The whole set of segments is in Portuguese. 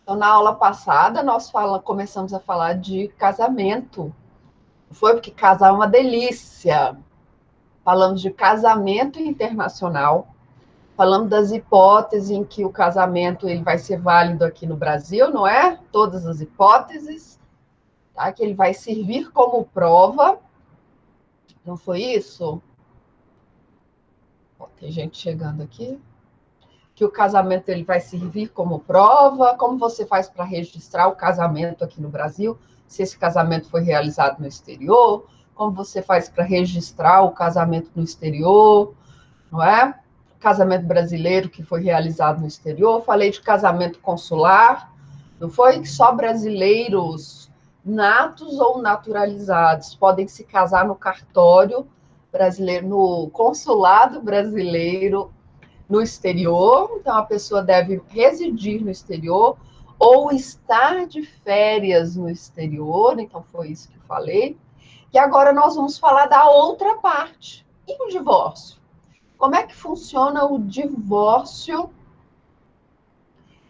Então, na aula passada, começamos a falar de casamento. Foi porque casar é uma delícia. Falamos de casamento internacional, falamos das hipóteses em que o casamento ele vai ser válido aqui no Brasil, não é? Todas as hipóteses, tá? Que ele vai servir como prova. Não foi isso? Tem gente chegando aqui. Que o casamento ele vai servir como prova, como você faz para registrar o casamento aqui no Brasil, se esse casamento foi realizado no exterior, como você faz para registrar o casamento no exterior, não é? Casamento brasileiro que foi realizado no exterior, falei de casamento consular, não foi que só brasileiros natos ou naturalizados podem se casar no cartório brasileiro, no consulado brasileiro no exterior, então a pessoa deve residir no exterior ou estar de férias no exterior, então foi isso que eu falei. E agora nós vamos falar da outra parte. E o divórcio? Como é que funciona o divórcio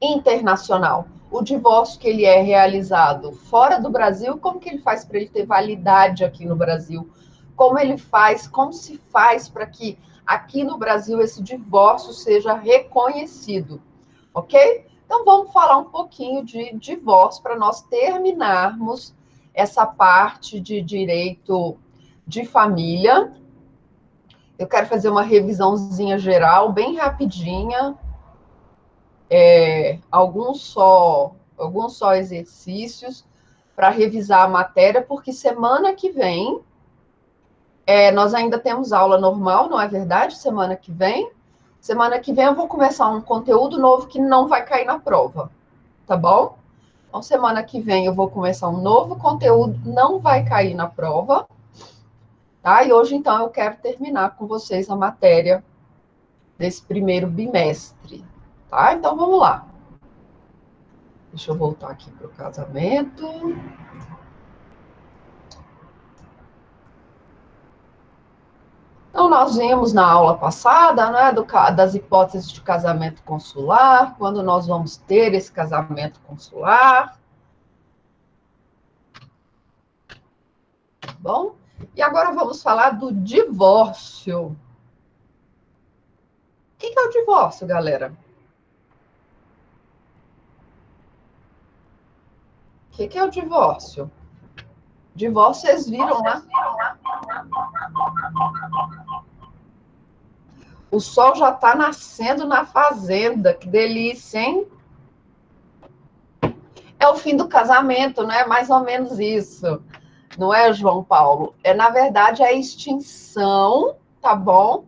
internacional? O divórcio que ele é realizado fora do Brasil, como que ele faz para ele ter validade aqui no Brasil? Como se faz para que aqui no Brasil esse divórcio seja reconhecido, ok? Então vamos falar um pouquinho de divórcio para nós terminarmos essa parte de direito de família. Eu quero fazer uma revisãozinha geral, bem rapidinha, alguns só exercícios para revisar a matéria, porque semana que vem nós ainda temos aula normal, não é verdade? Semana que vem eu vou começar um conteúdo novo que não vai cair na prova, tá bom? Então, semana que vem eu vou começar um novo conteúdo, não vai cair na prova, tá? E hoje, então, eu quero terminar com vocês a matéria desse primeiro bimestre, tá? Então, vamos lá. Deixa eu voltar aqui para o casamento. Então, nós vimos na aula passada, né, das hipóteses de casamento consular, quando nós vamos ter esse casamento consular. Bom, e agora vamos falar do divórcio. O que é o divórcio, galera? O que é o divórcio? Divórcio, vocês viram lá? O sol já está nascendo na fazenda, que delícia, hein? É o fim do casamento, não é mais ou menos isso. Não é, João Paulo? Na verdade, a extinção, tá bom?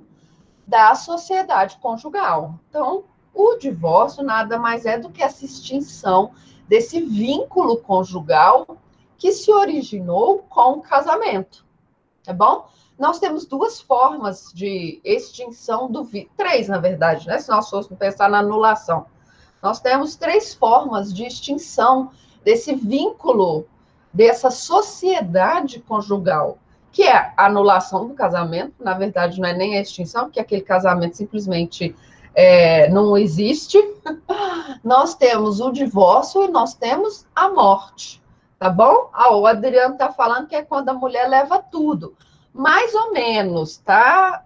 Da sociedade conjugal. Então, o divórcio nada mais é do que essa extinção desse vínculo conjugal que se originou com o casamento, tá bom? Nós temos duas formas de extinção do três, na verdade, né? Se nós fôssemos pensar na anulação. Nós temos três formas de extinção desse vínculo, dessa sociedade conjugal, que é a anulação do casamento, na verdade não é nem a extinção, porque aquele casamento simplesmente não existe. Nós temos o divórcio e nós temos a morte, tá bom? O Adriano está falando que é quando a mulher leva tudo. Mais ou menos, tá,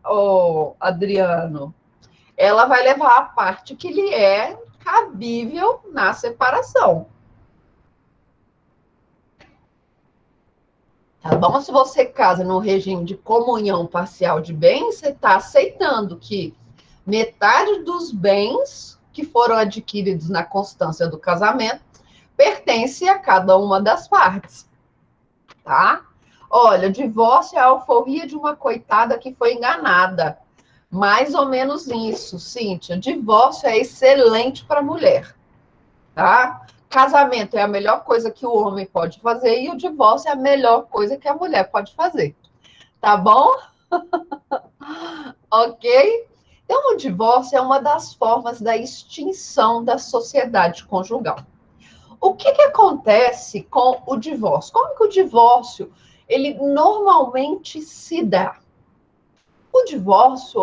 Adriano? Ela vai levar a parte que lhe é cabível na separação. Tá bom? Se você casa no regime de comunhão parcial de bens, você está aceitando que metade dos bens que foram adquiridos na constância do casamento pertence a cada uma das partes, tá? Olha, divórcio é a alforria de uma coitada que foi enganada. Mais ou menos isso, Cíntia. Divórcio é excelente para a mulher, tá? Casamento é a melhor coisa que o homem pode fazer e o divórcio é a melhor coisa que a mulher pode fazer. Tá bom? Ok? Então, o divórcio é uma das formas da extinção da sociedade conjugal. O que acontece com o divórcio? Como que o divórcio, ele normalmente se dá? O divórcio,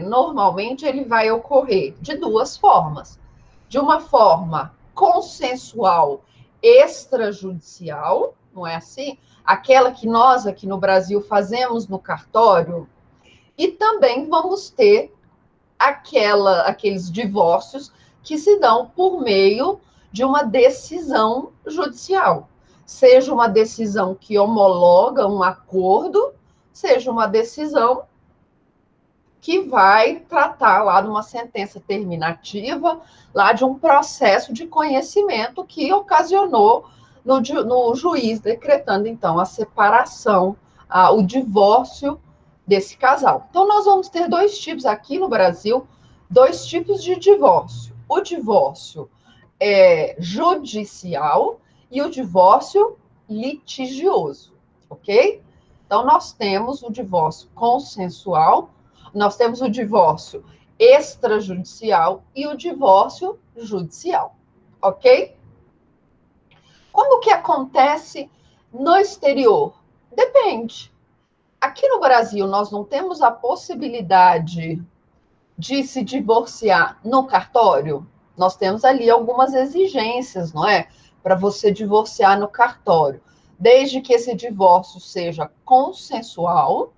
normalmente, ele vai ocorrer de duas formas. De uma forma consensual extrajudicial, não é assim? Aquela que nós aqui no Brasil fazemos no cartório, e também vamos ter aqueles divórcios que se dão por meio de uma decisão judicial. Seja uma decisão que homologa um acordo, seja uma decisão que vai tratar lá de uma sentença terminativa, lá de um processo de conhecimento que ocasionou no juiz decretando, então, a separação, o divórcio desse casal. Então, nós vamos ter dois tipos aqui no Brasil, dois tipos de divórcio. O divórcio judicial e o divórcio litigioso, ok? Então, nós temos o divórcio consensual, nós temos o divórcio extrajudicial e o divórcio judicial, ok? Como que acontece no exterior? Depende. Aqui no Brasil, nós não temos a possibilidade de se divorciar no cartório. Nós temos ali algumas exigências, não é? Para você divorciar no cartório. Desde que esse divórcio seja consensual,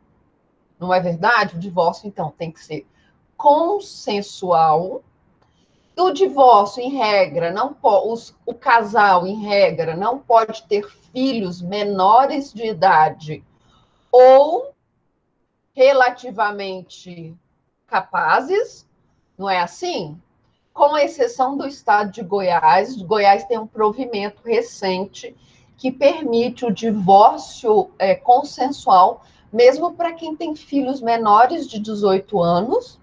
não é verdade? O divórcio, então, tem que ser consensual. O divórcio, em regra, não o casal, em regra, não pode ter filhos menores de idade ou relativamente capazes, não é assim? Com exceção do estado de Goiás. Goiás tem um provimento recente que permite o divórcio consensual, mesmo para quem tem filhos menores de 18 anos,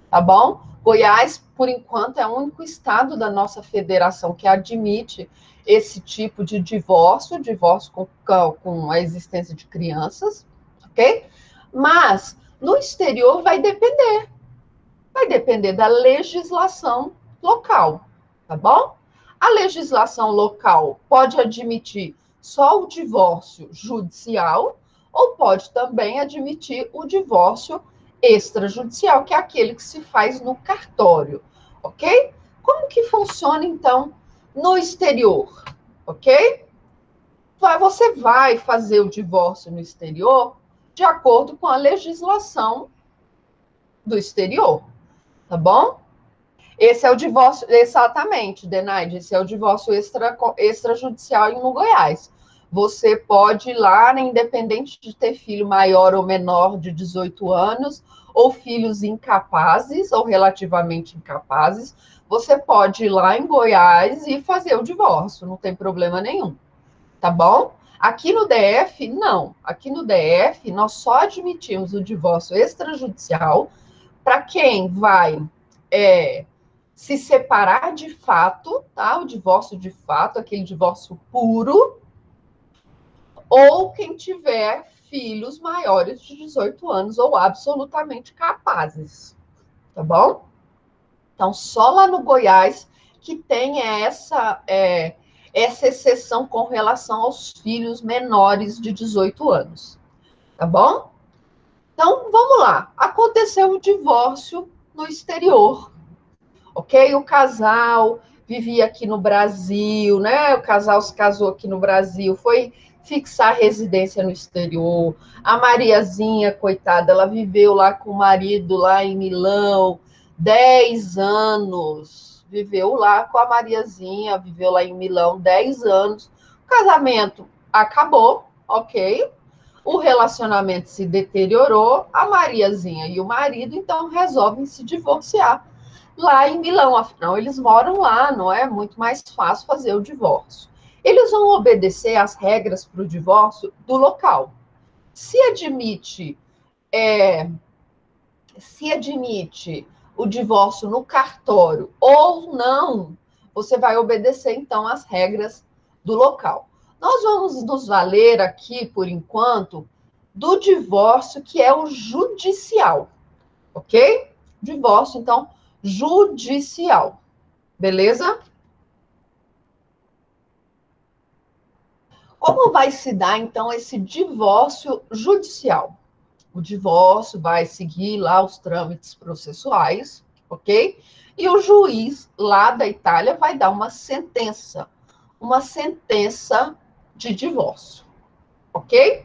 tá bom? Goiás, por enquanto, é o único estado da nossa federação que admite esse tipo de divórcio com a existência de crianças, ok? Mas no exterior vai depender da legislação local, tá bom? A legislação local pode admitir só o divórcio judicial ou pode também admitir o divórcio extrajudicial, que é aquele que se faz no cartório, ok? Como que funciona, então, no exterior, ok? Você vai fazer o divórcio no exterior de acordo com a legislação do exterior, tá bom? Esse é o divórcio, exatamente, Denaide, esse é o divórcio extrajudicial no Goiás. Você pode ir lá, né, independente de ter filho maior ou menor de 18 anos, ou filhos incapazes, ou relativamente incapazes, você pode ir lá em Goiás e fazer o divórcio, não tem problema nenhum, tá bom? Aqui no DF, não. Aqui no DF, nós só admitimos o divórcio extrajudicial para quem vai se separar de fato, tá? O divórcio de fato, aquele divórcio puro, ou quem tiver filhos maiores de 18 anos ou absolutamente capazes, tá bom? Então, só lá no Goiás que tem essa exceção com relação aos filhos menores de 18 anos, tá bom? Então, vamos lá. Aconteceu o divórcio no exterior, ok? O casal vivia aqui no Brasil, né? O casal se casou aqui no Brasil, foi fixar residência no exterior. A Mariazinha, coitada, ela viveu lá com o marido, lá em Milão, 10 anos. Viveu lá com a Mariazinha, viveu lá em Milão 10 anos. O casamento acabou, ok? O relacionamento se deteriorou, a Mariazinha e o marido, então, resolvem se divorciar lá em Milão, afinal, eles moram lá, não é muito mais fácil fazer o divórcio. Eles vão obedecer às regras para o divórcio do local. Se admite o divórcio no cartório ou não, você vai obedecer, então, às regras do local. Nós vamos nos valer aqui, por enquanto, do divórcio que é o judicial, ok? Divórcio, então, judicial. Beleza? Como vai se dar, então, esse divórcio judicial? O divórcio vai seguir lá os trâmites processuais, ok? E o juiz lá da Itália vai dar uma sentença de divórcio, ok?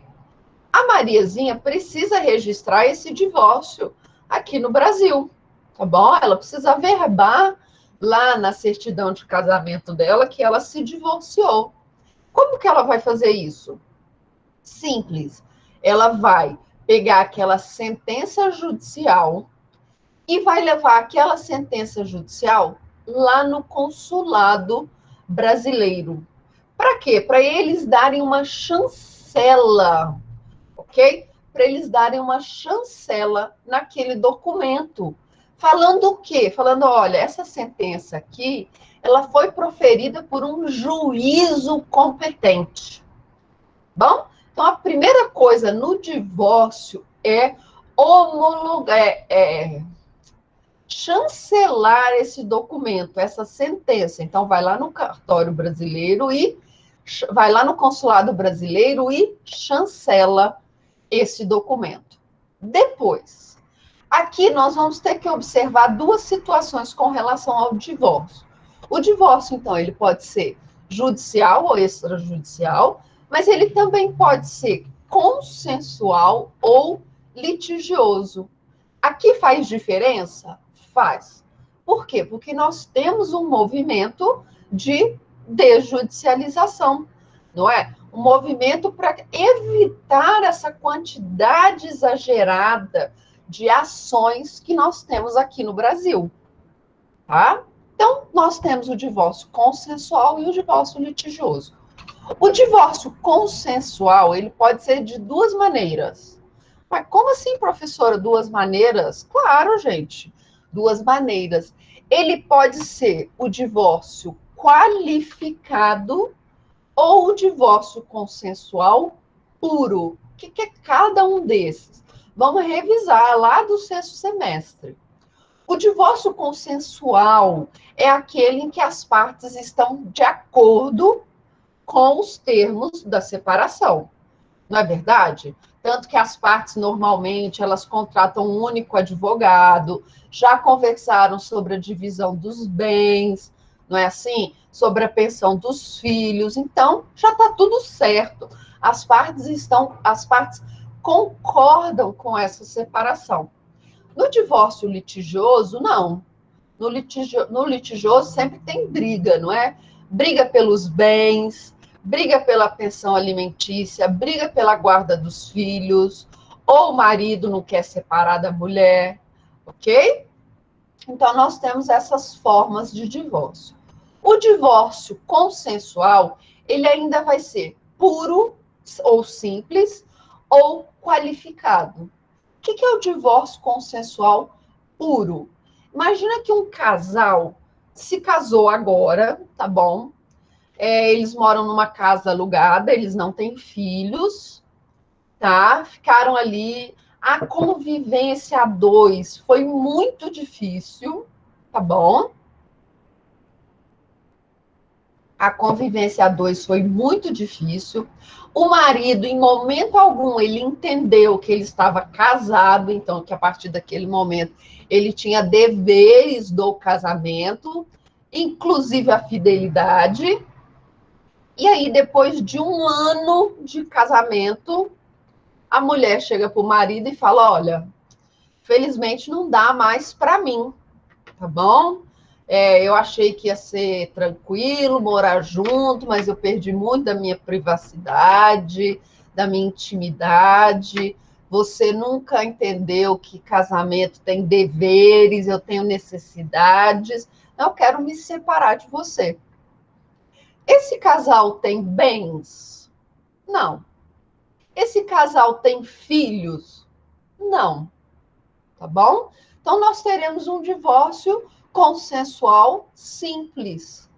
A Mariazinha precisa registrar esse divórcio aqui no Brasil, tá bom? Ela precisa verbar lá na certidão de casamento dela que ela se divorciou. Como que ela vai fazer isso? Simples. Ela vai pegar aquela sentença judicial e vai levar aquela sentença judicial lá no consulado brasileiro. Para quê? Para eles darem uma chancela, ok? Para eles darem uma chancela naquele documento. Falando o quê? Falando, olha, essa sentença aqui, ela foi proferida por um juízo competente. Bom? Então, a primeira coisa no divórcio é homologar, chancelar esse documento, essa sentença. Então, vai lá no cartório brasileiro e vai lá no consulado brasileiro e chancela esse documento. Depois, aqui nós vamos ter que observar duas situações com relação ao divórcio. O divórcio, então, ele pode ser judicial ou extrajudicial, mas ele também pode ser consensual ou litigioso. Aqui faz diferença? Faz. Por quê? Porque nós temos um movimento de desjudicialização, não é? Um movimento para evitar essa quantidade exagerada de ações que nós temos aqui no Brasil, tá? Então, nós temos o divórcio consensual e o divórcio litigioso. O divórcio consensual, ele pode ser de duas maneiras. Mas como assim, professora, duas maneiras? Claro, gente, duas maneiras. Ele pode ser o divórcio qualificado ou o divórcio consensual puro. O que é cada um desses? Vamos revisar lá do sexto semestre. O divórcio consensual é aquele em que as partes estão de acordo com os termos da separação. Não é verdade? Tanto que as partes, normalmente, elas contratam um único advogado, já conversaram sobre a divisão dos bens, não é assim? Sobre a pensão dos filhos. Então, já está tudo certo. As partes concordam com essa separação. No divórcio litigioso, não. No litigioso sempre tem briga, não é? Briga pelos bens, briga pela pensão alimentícia, briga pela guarda dos filhos, ou o marido não quer separar da mulher, ok? Então, nós temos essas formas de divórcio. O divórcio consensual, ele ainda vai ser puro ou simples ou qualificado. O que é o divórcio consensual puro? Imagina que um casal se casou agora, tá bom? Eles moram numa casa alugada, eles não têm filhos, tá? Ficaram ali. A convivência a dois foi muito difícil, tá bom? A convivência a dois foi muito difícil. O marido, em momento algum, ele entendeu que ele estava casado, então que a partir daquele momento ele tinha deveres do casamento, inclusive a fidelidade. E aí, depois de um ano de casamento, a mulher chega para o marido e fala: olha, felizmente não dá mais para mim, tá bom? Eu achei que ia ser tranquilo, morar junto, mas eu perdi muito da minha privacidade, da minha intimidade. Você nunca entendeu que casamento tem deveres, eu tenho necessidades. Eu quero me separar de você. Esse casal tem bens? Não. Esse casal tem filhos? Não. Tá bom? Então, nós teremos um divórcio consensual simples,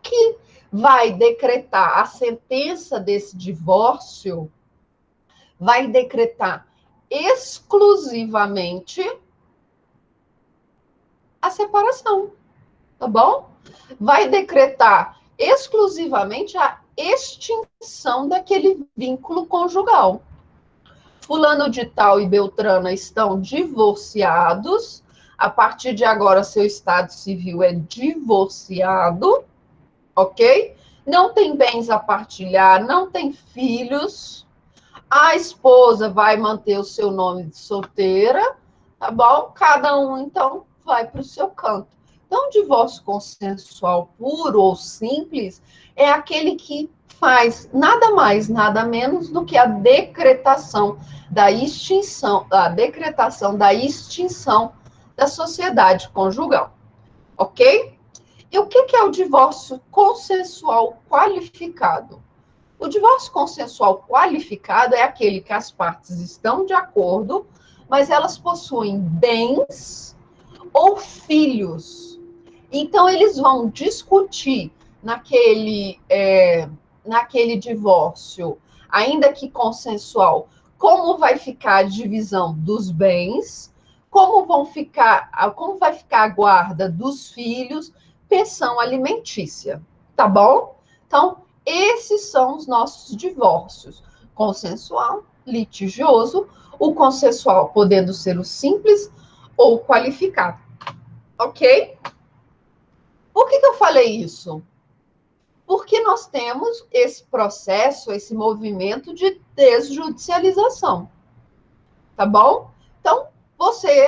que vai decretar a sentença desse divórcio, vai decretar exclusivamente a separação, tá bom? Vai decretar exclusivamente a extinção daquele vínculo conjugal. Fulano de tal e Beltrana estão divorciados, A partir de agora, seu estado civil é divorciado, ok? Não tem bens a partilhar, não tem filhos. A esposa vai manter o seu nome de solteira, tá bom? Cada um, então, vai para o seu canto. Então, o divórcio consensual puro ou simples é aquele que faz nada mais, nada menos do que a decretação da extinção da sociedade conjugal, ok? E o que é o divórcio consensual qualificado? O divórcio consensual qualificado é aquele que as partes estão de acordo, mas elas possuem bens ou filhos. Então, eles vão discutir naquele divórcio, ainda que consensual, como vai ficar a divisão dos bens, como vai ficar a guarda dos filhos, pensão alimentícia, tá bom? Então, esses são os nossos divórcios: consensual, litigioso, o consensual podendo ser o simples ou qualificado, ok? Por que eu falei isso? Porque nós temos esse processo, esse movimento de desjudicialização, tá bom? Então,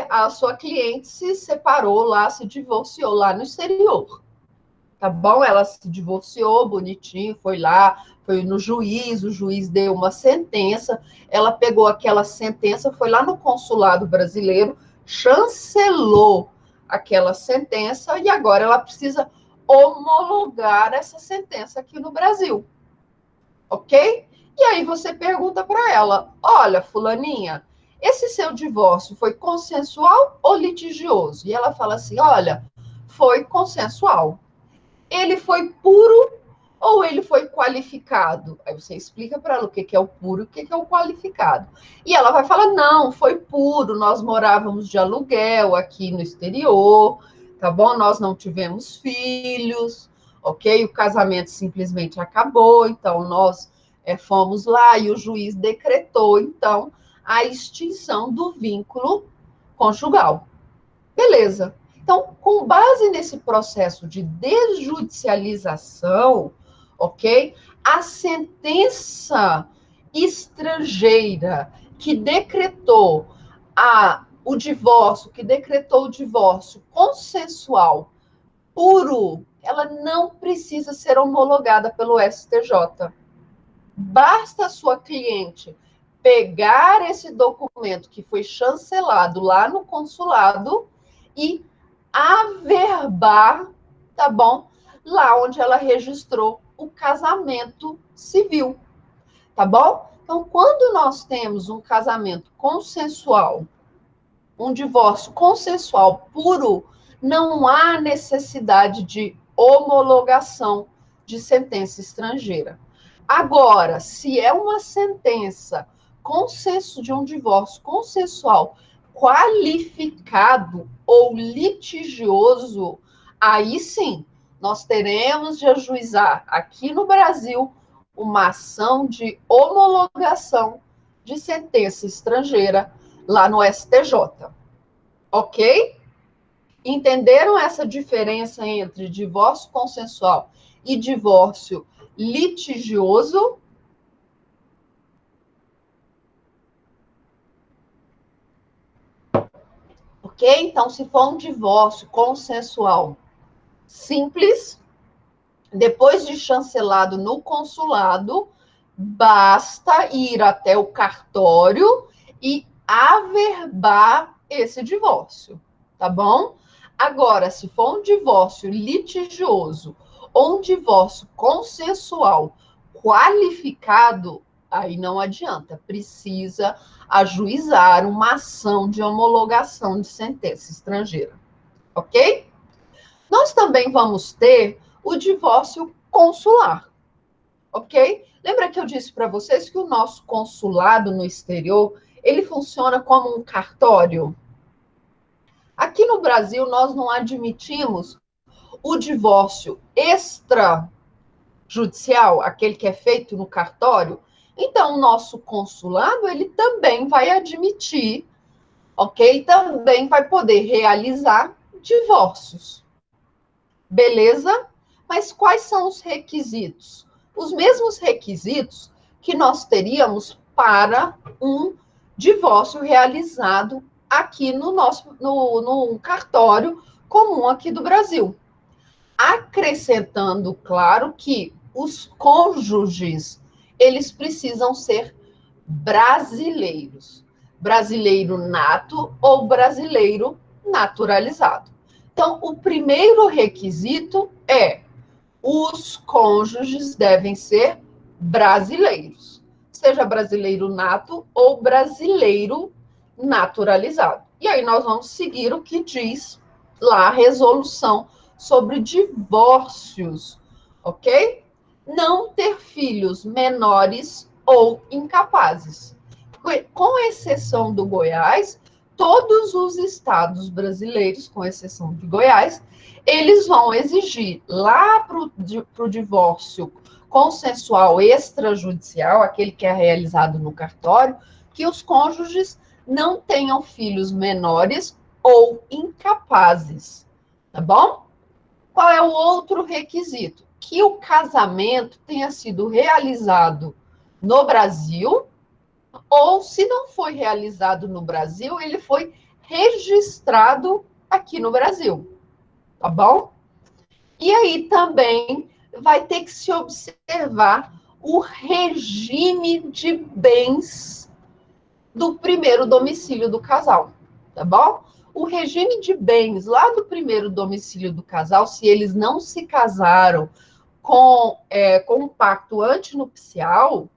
a sua cliente se separou lá, se divorciou lá no exterior, tá bom? Ela se divorciou, bonitinho, foi lá, foi no juiz, o juiz deu uma sentença, ela pegou aquela sentença, foi lá no consulado brasileiro, chancelou aquela sentença e agora ela precisa homologar essa sentença aqui no Brasil, ok? E aí você pergunta para ela: olha, fulaninha, esse seu divórcio foi consensual ou litigioso? E ela fala assim: olha, foi consensual. Ele foi puro ou ele foi qualificado? Aí você explica para ela o que é o puro e o que é o qualificado. E ela vai falar: não, foi puro, nós morávamos de aluguel aqui no exterior, tá bom? Nós não tivemos filhos, ok? O casamento simplesmente acabou, então nós fomos lá e o juiz decretou, então, a extinção do vínculo conjugal. Beleza. Então, com base nesse processo de desjudicialização, ok? A sentença estrangeira que decretou o divórcio, que decretou o divórcio consensual puro, ela não precisa ser homologada pelo STJ. Basta a sua cliente pegar esse documento que foi chancelado lá no consulado e averbar, tá bom? Lá onde ela registrou o casamento civil, tá bom? Então, quando nós temos um casamento consensual, um divórcio consensual puro, não há necessidade de homologação de sentença estrangeira. Agora, se é uma sentença de um divórcio consensual qualificado ou litigioso, aí sim, nós teremos de ajuizar aqui no Brasil uma ação de homologação de sentença estrangeira lá no STJ. Ok? Entenderam essa diferença entre divórcio consensual e divórcio litigioso? Ok? Então, se for um divórcio consensual simples, depois de chancelado no consulado, basta ir até o cartório e averbar esse divórcio, tá bom? Agora, se for um divórcio litigioso ou um divórcio consensual qualificado, aí não adianta, precisa ajuizar uma ação de homologação de sentença estrangeira, ok? Nós também vamos ter o divórcio consular, ok? Lembra que eu disse para vocês que o nosso consulado no exterior, ele funciona como um cartório? Aqui no Brasil, nós não admitimos o divórcio extrajudicial, aquele que é feito no cartório. Então, o nosso consulado, ele também vai admitir ok? Também vai poder realizar divórcios. Beleza? Mas quais são os requisitos? Os mesmos requisitos que nós teríamos para um divórcio realizado aqui no cartório comum aqui do Brasil. Acrescentando, claro, que os cônjuges, eles precisam ser brasileiros. Brasileiro nato ou brasileiro naturalizado. Então, o primeiro requisito é: os cônjuges devem ser brasileiros, seja brasileiro nato ou brasileiro naturalizado. E aí nós vamos seguir o que diz lá a resolução sobre divórcios, ok? Não ter filhos menores ou incapazes. Com exceção do Goiás, todos os estados brasileiros, com exceção de Goiás, eles vão exigir lá para o divórcio consensual extrajudicial, aquele que é realizado no cartório, que os cônjuges não tenham filhos menores ou incapazes, tá bom? Qual é o outro requisito? Que o casamento tenha sido realizado no Brasil, ou se não foi realizado no Brasil, ele foi registrado aqui no Brasil, tá bom? E aí também vai ter que se observar o regime de bens do primeiro domicílio do casal, tá bom? O regime de bens lá do primeiro domicílio do casal, se eles não se casaram com um pacto antinupcial,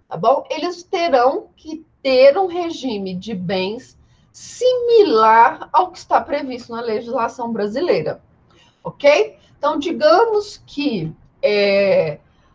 tá bom? Eles terão que ter um regime de bens similar ao que está previsto na legislação brasileira, ok? Então, digamos que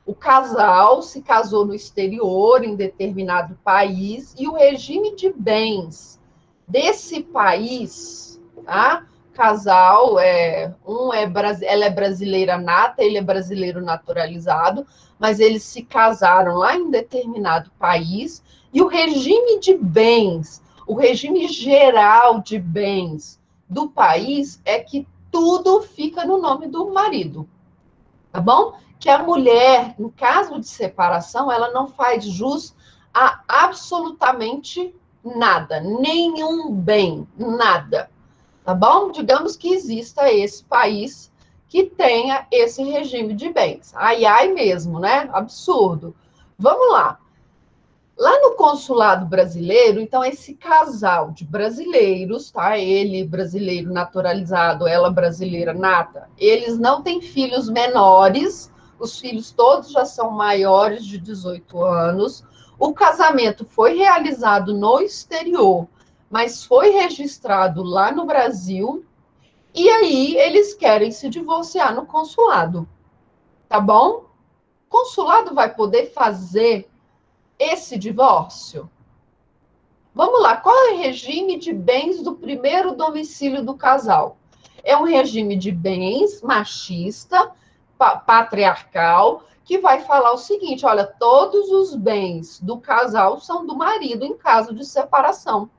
o casal se casou no exterior, em determinado país, e o regime de bens desse país, tá? Casal, ela é brasileira nata, ele é brasileiro naturalizado, mas eles se casaram lá em determinado país, e o regime de bens, o regime geral de bens do país é que tudo fica no nome do marido, tá bom? Que a mulher, em caso de separação, ela não faz jus a absolutamente nada, nenhum bem, nada, tá bom? Digamos que exista esse país que tenha esse regime de bens. Ai, ai mesmo, né? Absurdo. Vamos lá. Lá no consulado brasileiro, então, esse casal de brasileiros, tá? Ele brasileiro naturalizado, ela brasileira nata, eles não têm filhos menores, os filhos todos já são maiores de 18 anos. O casamento foi realizado no exterior, mas foi registrado lá no Brasil, e aí eles querem se divorciar no consulado, tá bom? O consulado vai poder fazer esse divórcio? Vamos lá, qual é o regime de bens do primeiro domicílio do casal? É um regime de bens machista, patriarcal, que vai falar o seguinte: olha, todos os bens do casal são do marido em caso de separação.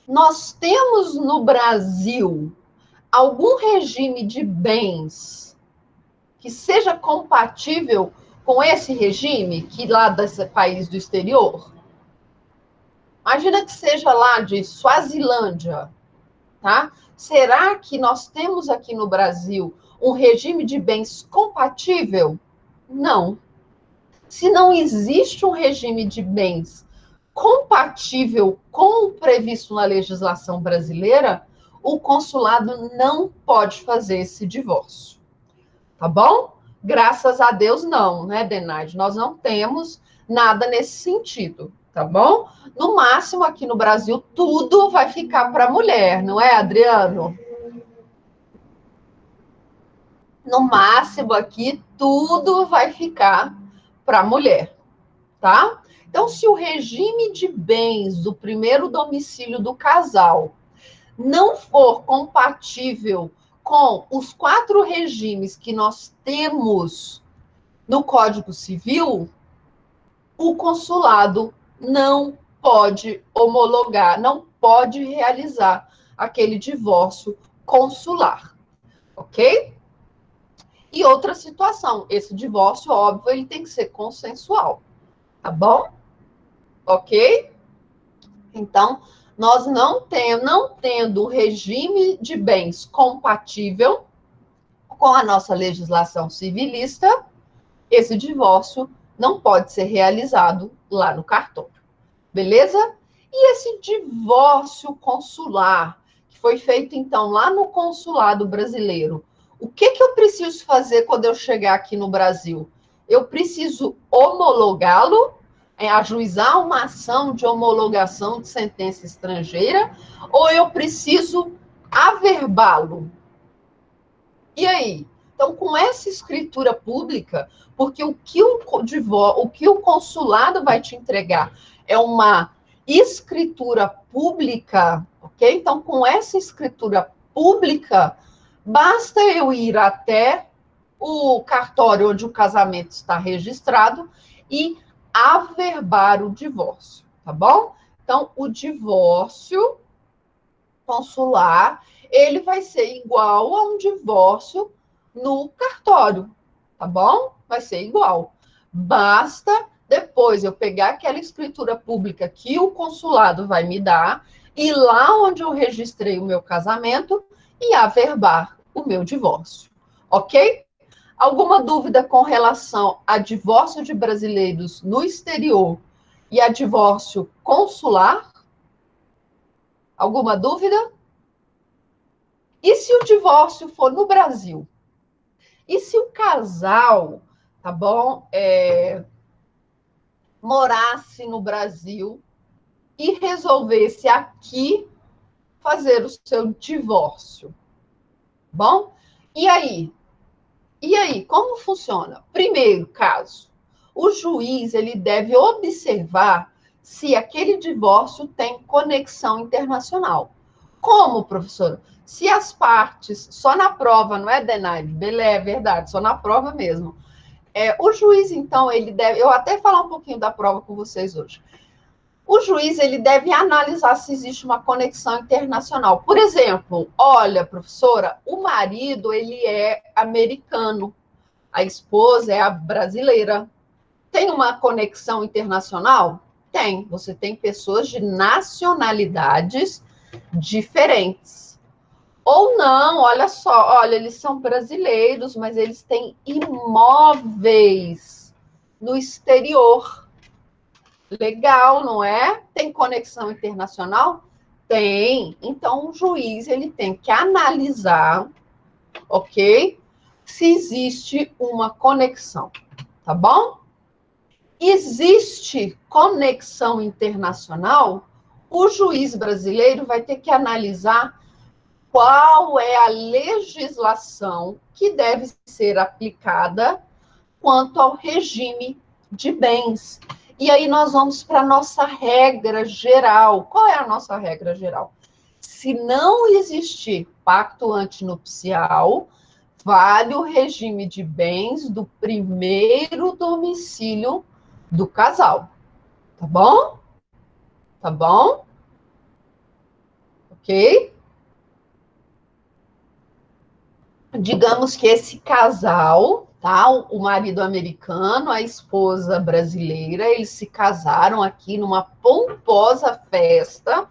Nós temos no Brasil algum regime de bens que seja compatível com esse regime que lá desse país do exterior? Imagina que seja lá de Suazilândia, tá? Será que nós temos aqui no Brasil um regime de bens compatível? Não. Se não existe um regime de bens compatível com o previsto na legislação brasileira, o consulado não pode fazer esse divórcio. Tá bom? Graças a Deus, não, né, Denaide? Nós não temos nada nesse sentido, tá bom? No máximo, aqui no Brasil, tudo vai ficar para a mulher, não é, Adriano? No máximo, aqui, tudo vai ficar para a mulher, tá? Então, se o regime de bens do primeiro domicílio do casal não for compatível com os 4 regimes que nós temos no Código Civil, o consulado não pode homologar, não pode realizar aquele divórcio consular, ok? E outra situação, esse divórcio, óbvio, ele tem que ser consensual, tá bom? Ok? Então, nós não tendo o regime de bens compatível com a nossa legislação civilista, esse divórcio não pode ser realizado lá no cartório. Beleza? E esse divórcio consular, que foi feito, então, lá no consulado brasileiro, o que eu preciso fazer quando eu chegar aqui no Brasil? Eu preciso homologá-lo, ajuizar uma ação de homologação de sentença estrangeira, ou eu preciso averbá-lo? E aí? Então, com essa escritura pública, porque o que o consulado vai te entregar é uma escritura pública, ok? Então, com essa escritura pública, basta eu ir até o cartório onde o casamento está registrado e averbar o divórcio, tá bom? Então, o divórcio consular, ele vai ser igual a um divórcio no cartório, tá bom? Vai ser igual. Basta depois eu pegar aquela escritura pública que o consulado vai me dar, e lá onde eu registrei o meu casamento e averbar o meu divórcio, ok? Alguma dúvida com relação a divórcio de brasileiros no exterior e a divórcio consular? Alguma dúvida? E se o divórcio for no Brasil? E se o casal, tá bom, morasse no Brasil e resolvesse aqui fazer o seu divórcio? Bom, e aí? E aí, como funciona? Primeiro caso, o juiz ele deve observar se aquele divórcio tem conexão internacional. Como, professora? Se as partes, só na prova, não é denied, beleza, é verdade, só na prova mesmo. O juiz, então, ele deve, eu até falar um pouquinho da prova com vocês hoje. O juiz, ele deve analisar se existe uma conexão internacional. Por exemplo, olha, professora, o marido, ele é americano, a esposa é a brasileira. Tem uma conexão internacional? Tem. Você tem pessoas de nacionalidades diferentes. Ou não, olha só, olha, eles são brasileiros, mas eles têm imóveis no exterior. Legal, não é? Tem conexão internacional? Tem. Então, o juiz ele tem que analisar, ok? Se existe uma conexão, tá bom? Existe conexão internacional? O juiz brasileiro vai ter que analisar qual é a legislação que deve ser aplicada quanto ao regime de bens. E aí nós vamos para a nossa regra geral. Qual é a nossa regra geral? Se não existir pacto antinupcial, vale o regime de bens do primeiro domicílio do casal. Tá bom? Tá bom? Ok? Digamos que esse casal, tá? O marido americano, a esposa brasileira, eles se casaram aqui numa pomposa festa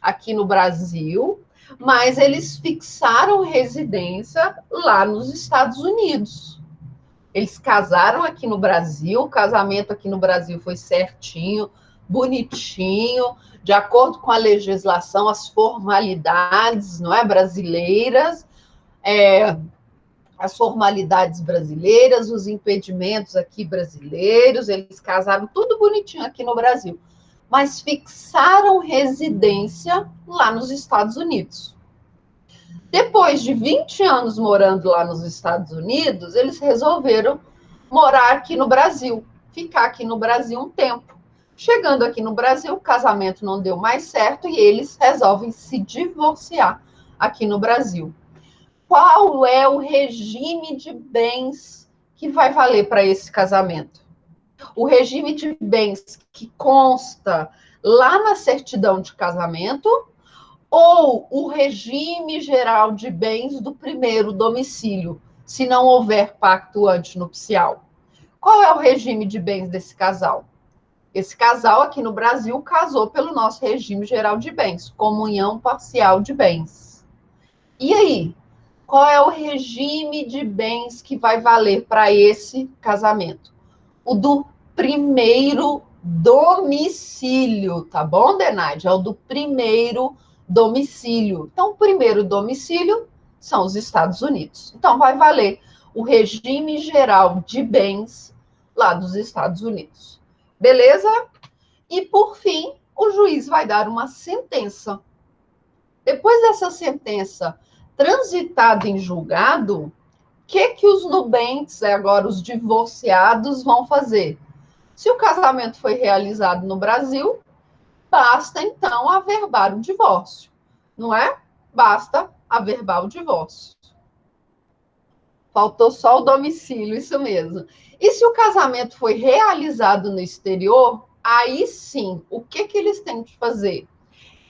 aqui no Brasil, mas eles fixaram residência lá nos Estados Unidos. Eles casaram aqui no Brasil, o casamento aqui no Brasil foi certinho, bonitinho, de acordo com a legislação, as formalidades, não é, brasileiras, as formalidades brasileiras, os impedimentos aqui brasileiros, eles casaram tudo bonitinho aqui no Brasil, mas fixaram residência lá nos Estados Unidos. Depois de 20 anos morando lá nos Estados Unidos, eles resolveram morar aqui no Brasil, ficar aqui no Brasil um tempo. Chegando aqui no Brasil, o casamento não deu mais certo e eles resolvem se divorciar aqui no Brasil. Qual é o regime de bens que vai valer para esse casamento? O regime de bens que consta lá na certidão de casamento, ou o regime geral de bens do primeiro domicílio, se não houver pacto antinupcial. Qual é o regime de bens desse casal? Esse casal aqui no Brasil casou pelo nosso regime geral de bens, comunhão parcial de bens. E aí, qual é o regime de bens que vai valer para esse casamento? O do primeiro domicílio, tá bom, Denaide? É o do primeiro domicílio. Então, o primeiro domicílio são os Estados Unidos. Então, vai valer o regime geral de bens lá dos Estados Unidos. Beleza? E, por fim, o juiz vai dar uma sentença. Depois dessa sentença transitada em julgado, o que os nubentes, agora os divorciados, vão fazer? Se o casamento foi realizado no Brasil, basta, então, averbar o divórcio, não é? Basta averbar o divórcio. Faltou só o domicílio, isso mesmo. E se o casamento foi realizado no exterior, aí sim, o que eles têm de fazer?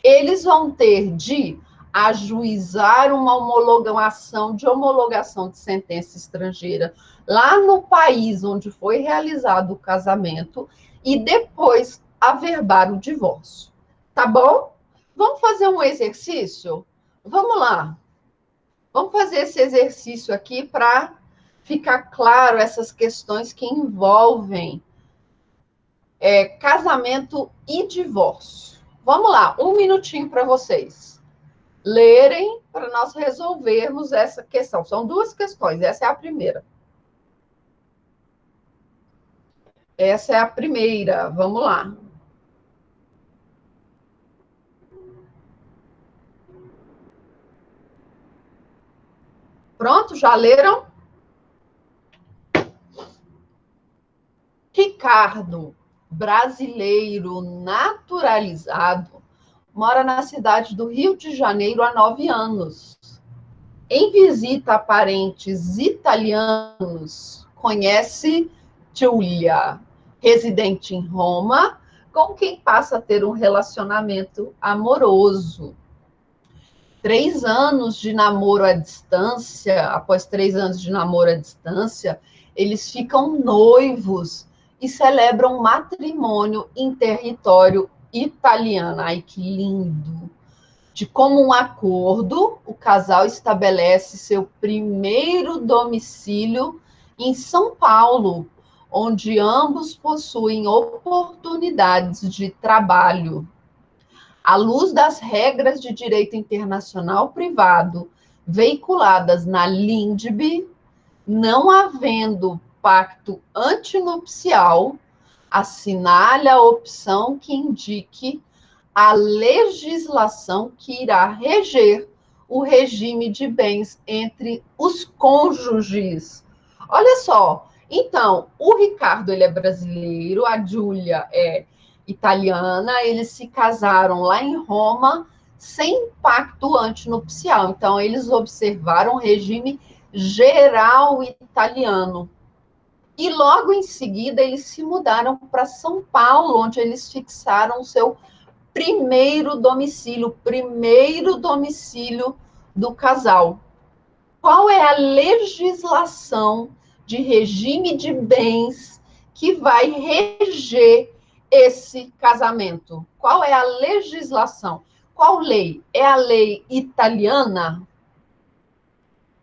Eles vão ter de ajuizar uma homologação de sentença estrangeira lá no país onde foi realizado o casamento e depois averbar o divórcio. Tá bom? Vamos fazer um exercício? Vamos lá. Vamos fazer esse exercício aqui para ficar claro essas questões que envolvem casamento e divórcio. Vamos lá, um minutinho para vocês lerem para nós resolvermos essa questão. São duas questões, essa é a primeira. Essa é a primeira, vamos lá. Pronto, já leram? Ricardo, brasileiro naturalizado, mora na cidade do Rio de Janeiro há 9 anos. Em visita a parentes italianos, conhece Giulia, residente em Roma, com quem passa a ter um relacionamento amoroso. 3 anos de namoro à distância, após 3 anos de namoro à distância, eles ficam noivos e celebram matrimônio em território italiano. Ai, que lindo! De comum acordo, o casal estabelece seu primeiro domicílio em São Paulo, onde ambos possuem oportunidades de trabalho. À luz das regras de direito internacional privado veiculadas na LINDB, não havendo pacto antinupcial, assinale a opção que indique a legislação que irá reger o regime de bens entre os cônjuges. Olha só, então, o Ricardo ele é brasileiro, a Giulia é italiana, eles se casaram lá em Roma sem pacto antinupcial. Então, eles observaram o regime geral italiano. E logo em seguida, eles se mudaram para São Paulo, onde eles fixaram o seu primeiro domicílio do casal. Qual é a legislação de regime de bens que vai reger esse casamento? Qual é a legislação? Qual lei? É a lei italiana?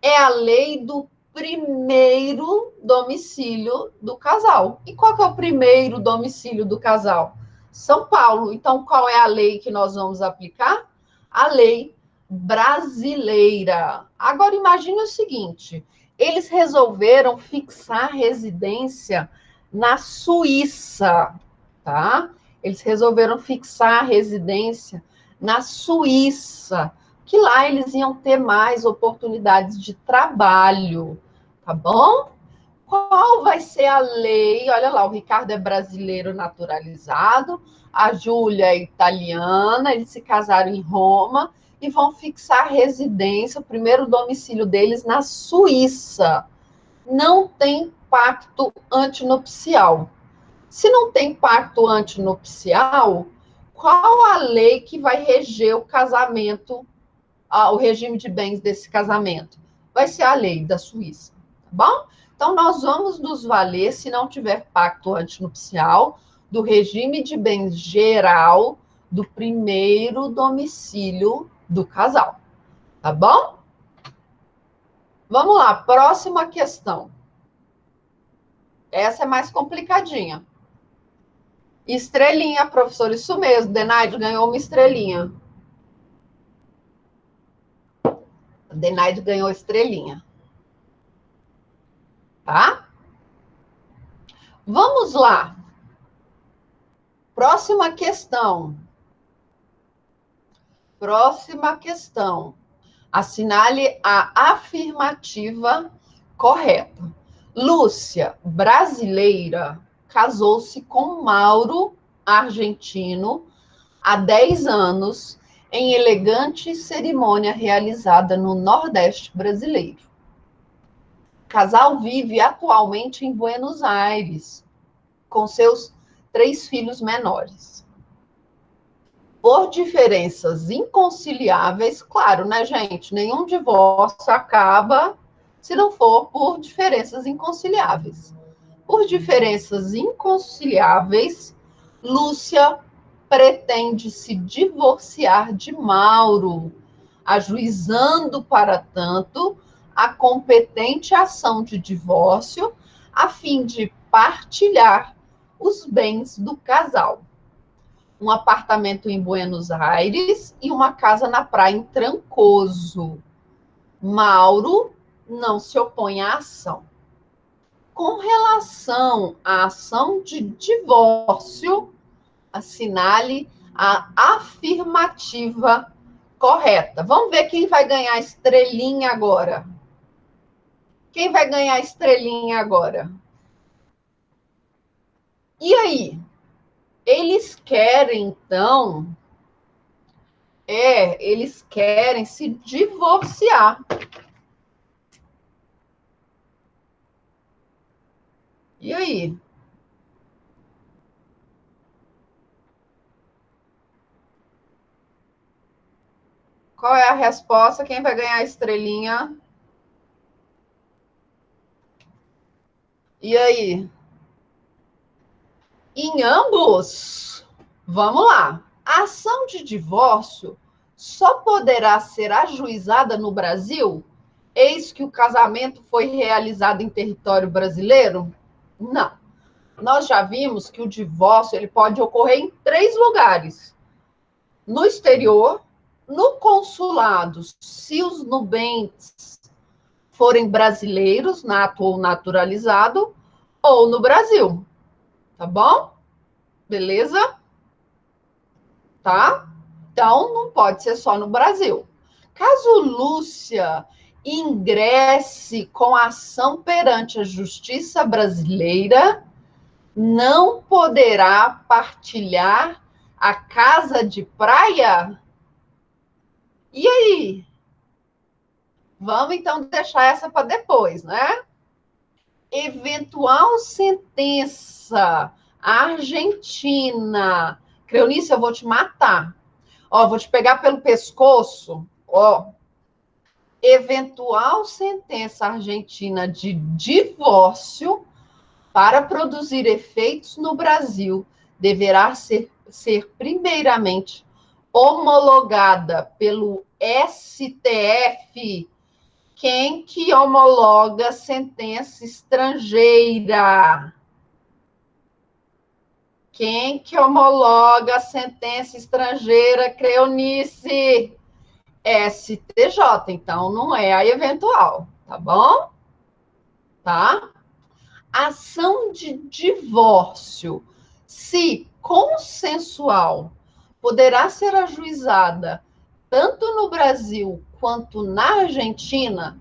É a lei do primeiro domicílio do casal. E qual que é o primeiro domicílio do casal? São Paulo. Então, qual é a lei que nós vamos aplicar? A lei brasileira. Agora, imagine o seguinte: eles resolveram fixar residência na Suíça, tá? Eles resolveram fixar residência na Suíça, que lá eles iam ter mais oportunidades de trabalho, tá bom? Qual vai ser a lei? Olha lá, o Ricardo é brasileiro naturalizado, a Júlia é italiana, eles se casaram em Roma e vão fixar residência, o primeiro domicílio deles na Suíça. Não tem pacto antinupcial. Se não tem pacto antinupcial, qual a lei que vai reger o casamento, o regime de bens desse casamento? Vai ser a lei da Suíça, tá bom? Então, nós vamos nos valer, se não tiver pacto antinupcial, do regime de bens geral do primeiro domicílio do casal, tá bom? Vamos lá, próxima questão. Essa é mais complicadinha. Estrelinha, professor, isso mesmo. Denaide ganhou uma estrelinha. Denaide ganhou estrelinha. Tá? Vamos lá. Próxima questão. Próxima questão. Assinale a afirmativa correta. Lúcia, brasileira, casou-se com Mauro, argentino, há 10 anos, em elegante cerimônia realizada no Nordeste brasileiro. O casal vive atualmente em Buenos Aires, com seus 3 filhos menores. Por diferenças inconciliáveis, claro, né, gente? Nenhum divórcio acaba se não for por diferenças inconciliáveis. Por diferenças inconciliáveis, Lúcia pretende se divorciar de Mauro, ajuizando, para tanto, a competente ação de divórcio, a fim de partilhar os bens do casal. Um apartamento em Buenos Aires e uma casa na praia em Trancoso. Mauro não se opõe à ação. Com relação à ação de divórcio, assinale a afirmativa correta. Vamos ver quem vai ganhar estrelinha agora. Quem vai ganhar estrelinha agora? E aí? Eles querem, então, eles querem se divorciar. E aí? Qual é a resposta? Quem vai ganhar a estrelinha? E aí? Em ambos? Vamos lá. A ação de divórcio só poderá ser ajuizada no Brasil, eis que o casamento foi realizado em território brasileiro? Não. Nós já vimos que o divórcio ele pode ocorrer em 3 lugares. No exterior, no consulado, se os nubentes forem brasileiros, nato ou naturalizado, ou no Brasil. Tá bom? Beleza? Tá? Então, não pode ser só no Brasil. Caso Lúcia ingresse com ação perante a Justiça brasileira, não poderá partilhar a casa de praia? E aí? Vamos, então, deixar essa para depois, né? Eventual sentença argentina. Cleonice, eu vou te matar. Ó, vou te pegar pelo pescoço. Ó, eventual sentença argentina de divórcio para produzir efeitos no Brasil deverá ser primeiramente homologada pelo STF. Quem que homologa sentença estrangeira? Quem que homologa sentença estrangeira, Cleonice? STJ, então não é a eventual, tá bom? Tá? Ação de divórcio, se consensual, poderá ser ajuizada tanto no Brasil quanto na Argentina,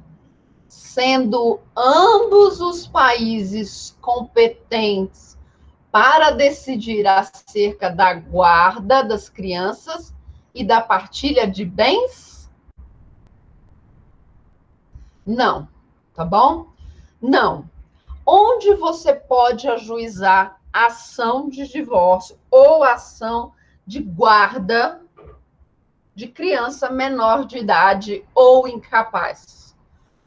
sendo ambos os países competentes para decidir acerca da guarda das crianças e da partilha de bens? Não, tá bom? Não. Onde você pode ajuizar ação de divórcio ou ação de guarda de criança menor de idade ou incapaz,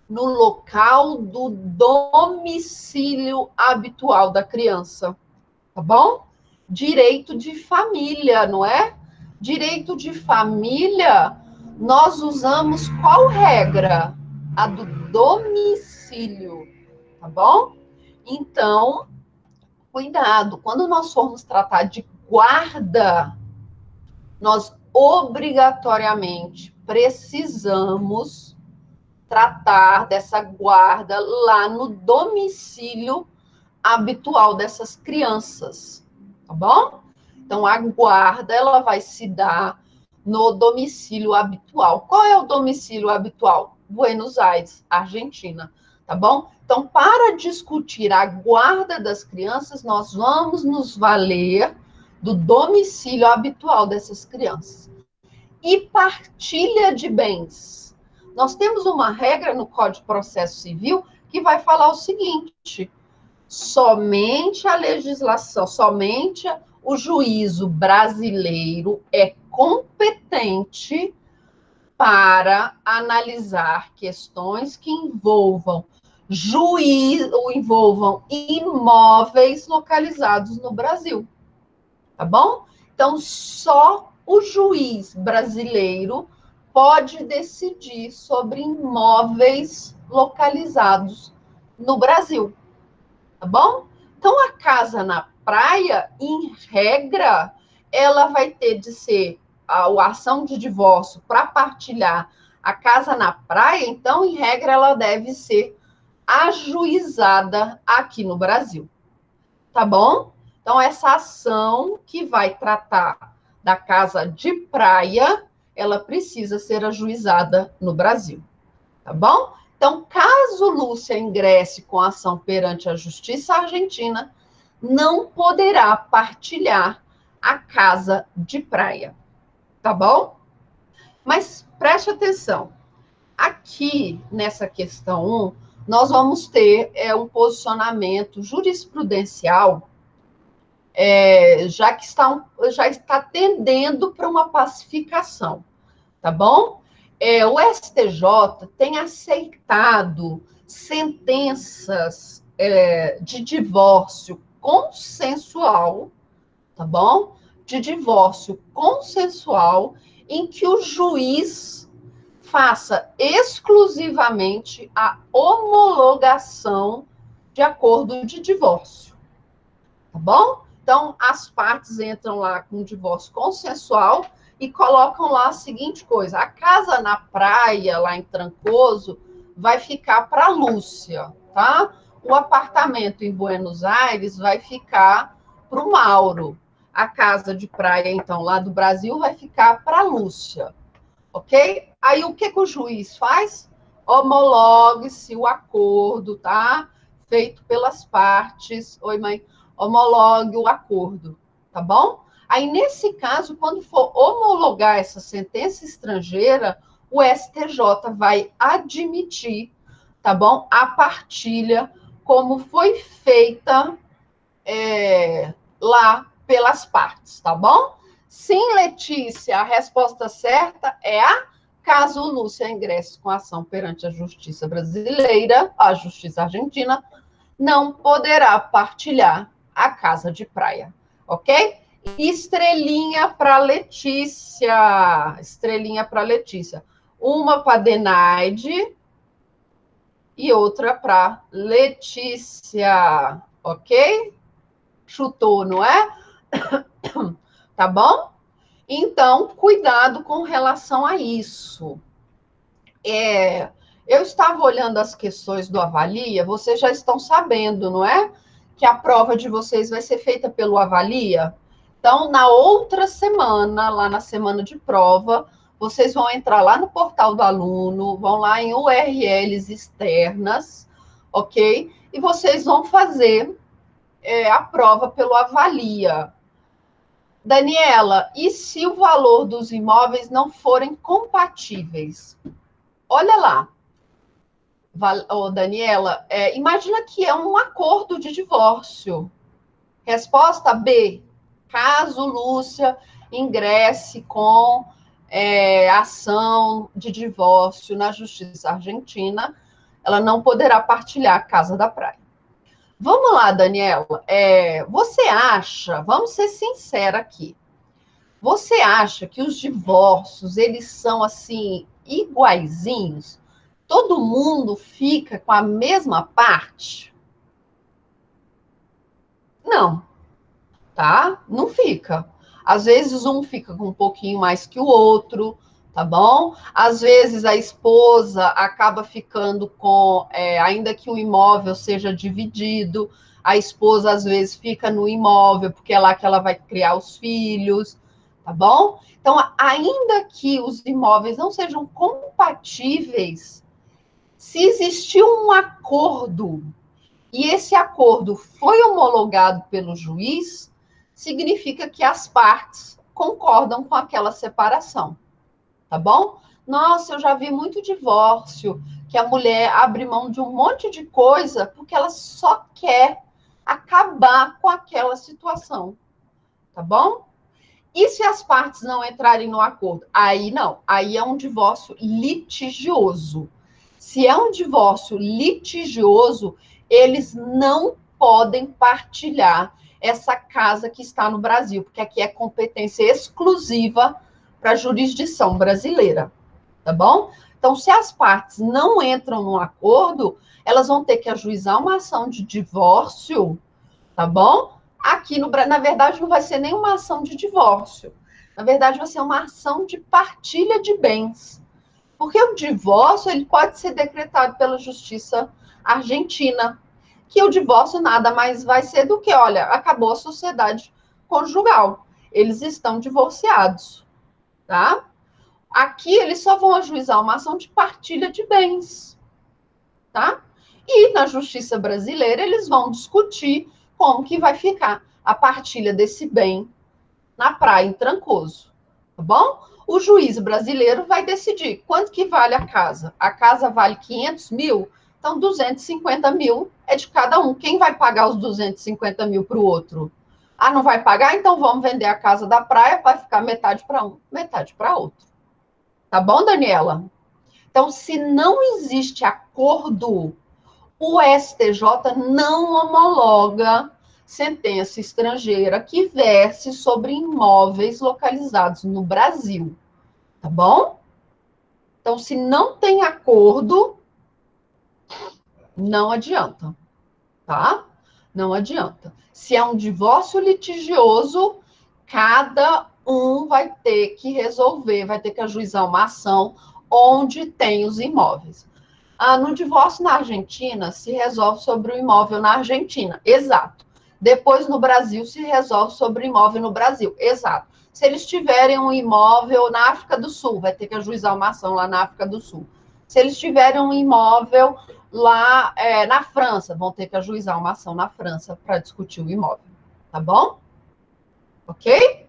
no local do domicílio habitual da criança, tá bom? Direito de família, não é? Direito de família, nós usamos qual regra? A do domicílio, tá bom? Então, cuidado, quando nós formos tratar de guarda, nós obrigatoriamente precisamos tratar dessa guarda lá no domicílio habitual dessas crianças, tá bom? Então, a guarda, ela vai se dar no domicílio habitual. Qual é o domicílio habitual? Buenos Aires, Argentina, tá bom? Então, para discutir a guarda das crianças, nós vamos nos valer do domicílio habitual dessas crianças. E partilha de bens. Nós temos uma regra no Código de Processo Civil que vai falar o seguinte: somente a legislação, somente o juízo brasileiro é competente para analisar questões que envolvam imóveis localizados no Brasil. Tá bom? Então, só o juiz brasileiro pode decidir sobre imóveis localizados no Brasil. Tá bom? Então, a casa na praia, em regra, ela vai ter de ser a ação de divórcio para partilhar a casa na praia, então, em regra, ela deve ser ajuizada aqui no Brasil. Tá bom? Então, essa ação que vai tratar da casa de praia, ela precisa ser ajuizada no Brasil. Tá bom? Então, caso Lúcia ingresse com ação perante a Justiça Argentina, não poderá partilhar a casa de praia. Tá bom? Mas preste atenção. Aqui, nessa questão 1, nós vamos ter um posicionamento jurisprudencial já está tendendo para uma pacificação, tá bom? O STJ tem aceitado sentenças de divórcio consensual, tá bom? De divórcio consensual, em que o juiz faça exclusivamente a homologação de acordo de divórcio, tá bom? Então, as partes entram lá com um divórcio consensual e colocam lá a seguinte coisa: a casa na praia, lá em Trancoso, vai ficar para a Lúcia, tá? O apartamento em Buenos Aires vai ficar para o Mauro. A casa de praia, então, lá do Brasil, vai ficar para a Lúcia, ok? Aí, o que o juiz faz? Homologue-se o acordo, tá? Feito pelas partes. Oi, mãe. Homologue o acordo, tá bom? Aí, nesse caso, quando for homologar essa sentença estrangeira, o STJ vai admitir, tá bom? A partilha, como foi feita lá pelas partes, tá bom? Sim, Letícia, a resposta certa é a caso Lúcia ingresse com ação perante a Justiça brasileira, a Justiça argentina, não poderá partilhar a casa de praia, ok? Estrelinha para Letícia. Estrelinha para Letícia. Uma para Denaide e outra para Letícia, ok? Chutou, não é? Tá bom? Então, cuidado com relação a isso. Eu estava olhando as questões do Avalia, vocês já estão sabendo, não é? Que a prova de vocês vai ser feita pelo Avalia. Então, na outra semana, lá na semana de prova, vocês vão entrar lá no portal do aluno, vão lá em URLs externas, ok? E vocês vão fazer a prova pelo Avalia. Daniela, e se o valor dos imóveis não forem compatíveis? Olha lá. Daniela, imagina que é um acordo de divórcio. Resposta B, caso Lúcia ingresse com ação de divórcio na justiça argentina, ela não poderá partilhar a casa da praia. Vamos lá, Daniela. Você acha, vamos ser sinceros aqui, você acha que os divórcios, eles são, assim, iguaizinhos? Todo mundo fica com a mesma parte? Não, tá? Não fica. Às vezes um fica com um pouquinho mais que o outro, tá bom? Às vezes a esposa acaba ficando com, ainda que o imóvel seja dividido, a esposa às vezes fica no imóvel, porque é lá que ela vai criar os filhos, tá bom? Então, ainda que os imóveis não sejam compatíveis, se existiu um acordo e esse acordo foi homologado pelo juiz, significa que as partes concordam com aquela separação, tá bom? Nossa, eu já vi muito divórcio, que a mulher abre mão de um monte de coisa porque ela só quer acabar com aquela situação, tá bom? E se as partes não entrarem no acordo? Aí não, aí é um divórcio litigioso. Se é um divórcio litigioso, eles não podem partilhar essa casa que está no Brasil, porque aqui é competência exclusiva para a jurisdição brasileira, tá bom? Então, se as partes não entram no acordo, elas vão ter que ajuizar uma ação de divórcio, tá bom? Aqui no Brasil, na verdade, não vai ser nenhuma ação de divórcio. Na verdade, vai ser uma ação de partilha de bens. Porque o divórcio ele pode ser decretado pela justiça argentina, que o divórcio nada mais vai ser do que, olha, acabou a sociedade conjugal. Eles estão divorciados, tá? Aqui eles só vão ajuizar uma ação de partilha de bens, tá? E na justiça brasileira eles vão discutir como que vai ficar a partilha desse bem na praia em Trancoso, tá bom? O juiz brasileiro vai decidir quanto que vale a casa. A casa vale 500 mil, então 250 mil é de cada um. Quem vai pagar os 250 mil para o outro? Ah, não vai pagar? Então vamos vender a casa da praia, vai ficar metade para um, metade para outro. Tá bom, Daniela? Então, se não existe acordo, o STJ não homologa sentença estrangeira que verse sobre imóveis localizados no Brasil, tá bom? Então, se não tem acordo, não adianta, tá? Não adianta. Se é um divórcio litigioso, cada um vai ter que resolver, vai ter que ajuizar uma ação onde tem os imóveis. No divórcio na Argentina, se resolve sobre o imóvel na Argentina. Exato. Depois, no Brasil, se resolve sobre o imóvel no Brasil. Exato. Se eles tiverem um imóvel na África do Sul, vai ter que ajuizar uma ação lá na África do Sul. Se eles tiverem um imóvel lá na França, vão ter que ajuizar uma ação na França para discutir o imóvel. Tá bom? Ok?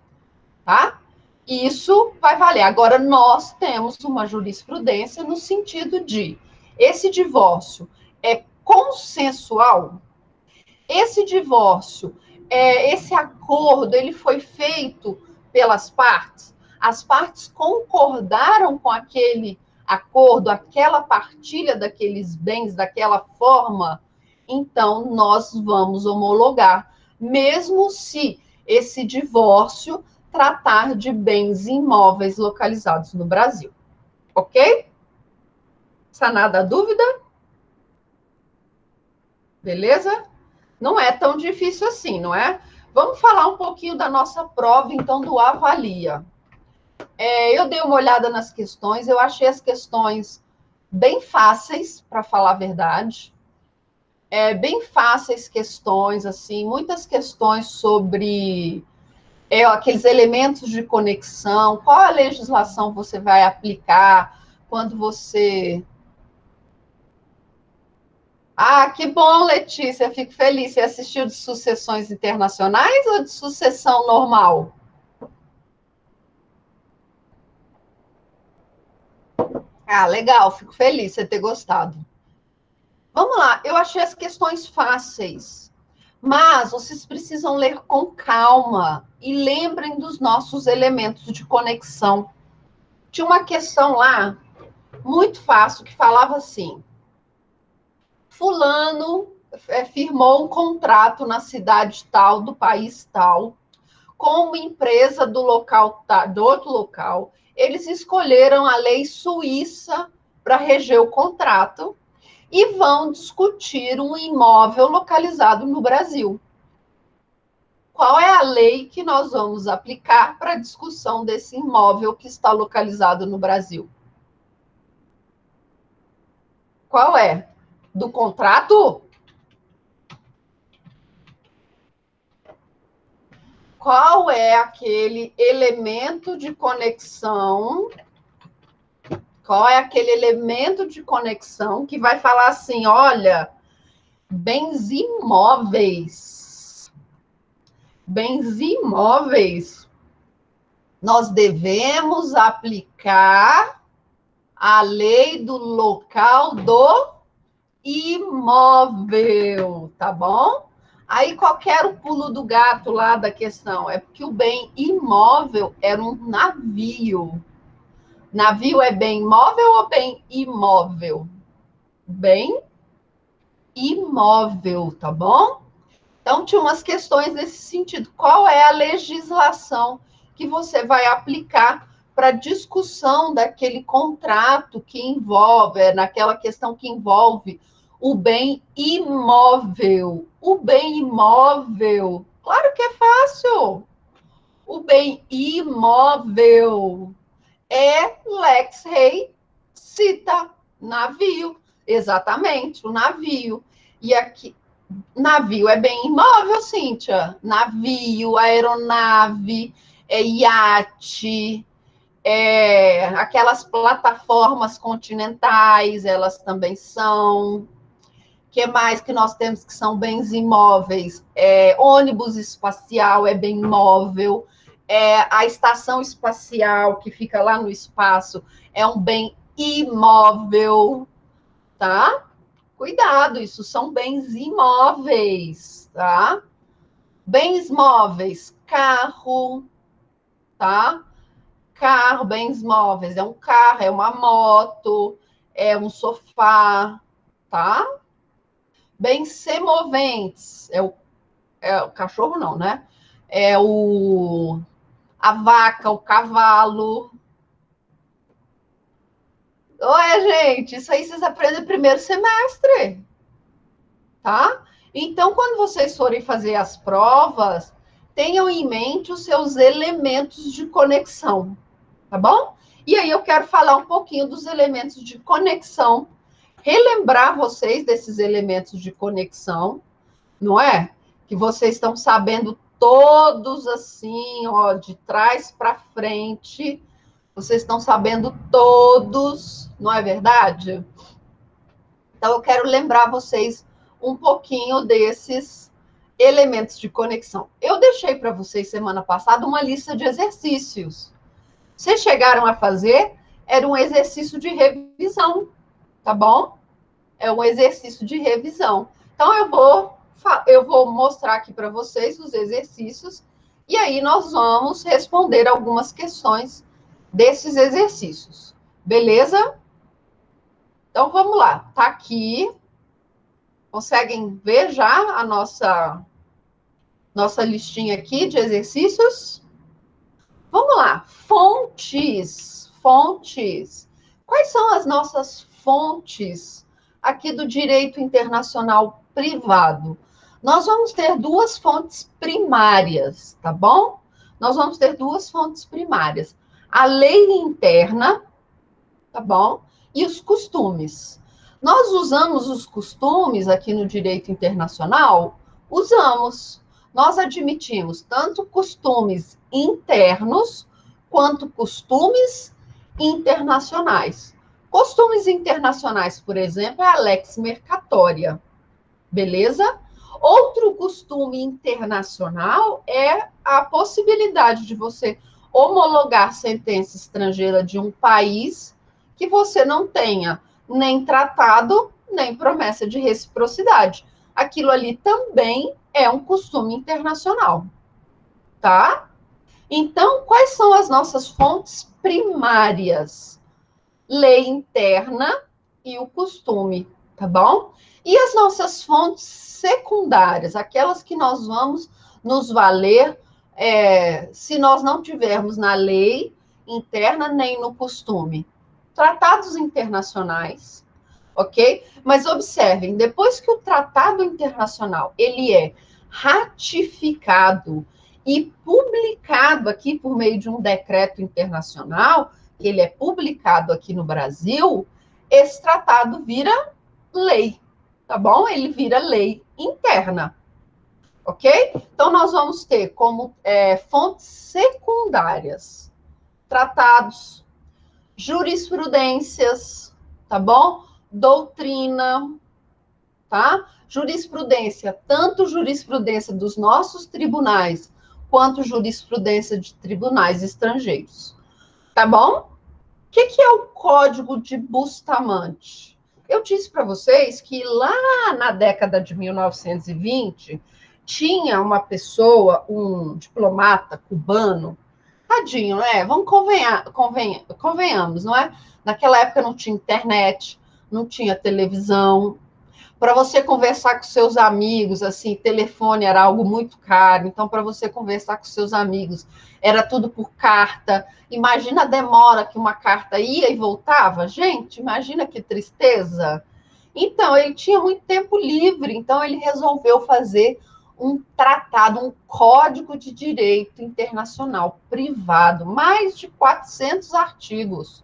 Tá? Isso vai valer. Agora, nós temos uma jurisprudência no sentido de esse divórcio é consensual, esse divórcio, esse acordo, ele foi feito pelas partes, as partes concordaram com aquele acordo, aquela partilha daqueles bens, daquela forma, então nós vamos homologar, mesmo se esse divórcio tratar de bens imóveis localizados no Brasil. Ok? Sanada a dúvida? Beleza? Não é tão difícil assim, não é? Vamos falar um pouquinho da nossa prova, então, do Avalia. Eu dei uma olhada nas questões, eu achei as questões bem fáceis, para falar a verdade. Bem fáceis questões, assim, muitas questões sobre aqueles elementos de conexão, qual a legislação você vai aplicar quando você... Ah, que bom, Letícia, fico feliz. Você assistiu de sucessões internacionais ou de sucessão normal? Ah, legal, fico feliz você ter gostado. Vamos lá, eu achei as questões fáceis, Mas vocês precisam ler com calma e lembrem dos nossos elementos de conexão. Tinha uma questão lá, muito fácil, que falava assim: fulano firmou um contrato na cidade tal, do país tal, com uma empresa do local, do outro local. Eles escolheram a lei suíça para reger o contrato e vão discutir um imóvel localizado no Brasil. Qual é a lei que nós vamos aplicar para a discussão desse imóvel que está localizado no Brasil? Qual é? Do contrato? Qual é aquele elemento de conexão? Qual é aquele elemento de conexão que vai falar assim, olha, bens imóveis. Bens imóveis, nós devemos aplicar a lei do local do imóvel, tá bom? Aí qual era o pulo do gato lá da questão? É porque o bem imóvel era um navio. Navio é bem móvel ou bem imóvel? Bem imóvel, tá bom? Então, tinha umas questões nesse sentido. Qual é a legislação que você vai aplicar para discussão daquele contrato que envolve, naquela questão que envolve o bem imóvel? O bem imóvel, claro que é fácil. O bem imóvel é lex rei cita, navio. Exatamente, o navio. E aqui, navio é bem imóvel, Cíntia. Navio, aeronave, iate, aquelas plataformas continentais, elas também são. O que mais que nós temos que são bens imóveis? Ônibus espacial é bem imóvel. A estação espacial que fica lá no espaço é um bem imóvel, tá? Cuidado, isso são bens imóveis, tá? Bens móveis, carro, tá? Carro, bens móveis, é um carro, é uma moto, é um sofá, tá? Bens semoventes, é o cachorro não, né? A vaca, o cavalo. Ué, gente, isso aí vocês aprendem no primeiro semestre, tá? Então, quando vocês forem fazer as provas, tenham em mente os seus elementos de conexão, tá bom? E aí eu quero falar um pouquinho dos elementos de conexão, relembrar vocês desses elementos de conexão, não é? Que vocês estão sabendo todos assim, ó, de trás para frente, vocês estão sabendo todos, não é verdade? Então, eu quero lembrar vocês um pouquinho desses elementos de conexão. Eu deixei para vocês semana passada uma lista de exercícios. Vocês chegaram a fazer? Era um exercício de revisão, tá bom? É um exercício de revisão. Então, eu vou mostrar aqui para vocês os exercícios e aí nós vamos responder algumas questões desses exercícios. Beleza? Então, vamos lá. Tá aqui. Conseguem ver já a nossa listinha aqui de exercícios? Vamos lá. Fontes. Fontes. Quais são as nossas fontes aqui do direito internacional privado? Nós vamos ter duas fontes primárias, tá bom? Nós vamos ter duas fontes primárias. A lei interna, tá bom? E os costumes. Nós usamos os costumes aqui no direito internacional? Usamos. Nós admitimos tanto costumes internos quanto costumes internacionais. Costumes internacionais, por exemplo, é a lex mercatória. Beleza? Outro costume internacional é a possibilidade de você homologar sentença estrangeira de um país que você não tenha nem tratado, nem promessa de reciprocidade. aquilo ali também é um costume internacional, tá? Então, quais são as nossas fontes primárias? Lei interna e o costume, tá bom? E as nossas fontes secundárias, aquelas que nós vamos nos valer se nós não tivermos na lei interna nem no costume. Tratados internacionais, ok? Mas observem, depois que o tratado internacional ele é ratificado e publicado aqui por meio de um decreto internacional, ele é publicado aqui no Brasil, esse tratado vira lei, tá bom? Ele vira lei interna, ok? Então, nós vamos ter como fontes secundárias tratados, jurisprudências, tá bom? Doutrina, tá? Jurisprudência, tanto jurisprudência dos nossos tribunais, quanto jurisprudência de tribunais estrangeiros, tá bom? O que é o Código de Bustamante? Eu disse para vocês que lá na década de 1920, tinha uma pessoa, um diplomata cubano, tadinho, né? Vamos convenhamos, não é? Naquela época não tinha internet, não tinha televisão. Para você conversar com seus amigos, assim, telefone era algo muito caro. Então, para você conversar com seus amigos, era tudo por carta. Imagina a demora que uma carta ia e voltava. Gente, imagina que tristeza. Então, ele tinha muito tempo livre, então ele resolveu fazer um tratado, um código de direito internacional privado, mais de 400 artigos.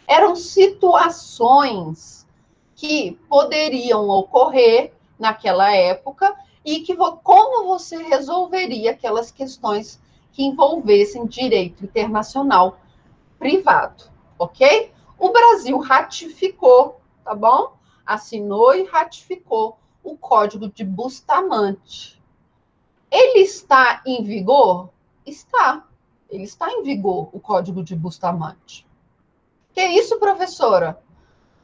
Eram situações que poderiam ocorrer naquela época e que como você resolveria aquelas questões que envolvessem direito internacional privado, ok? O Brasil ratificou, tá bom? Assinou e ratificou o Código de Bustamante. Ele está em vigor? Está. Ele está em vigor, o Código de Bustamante. Que isso, professora?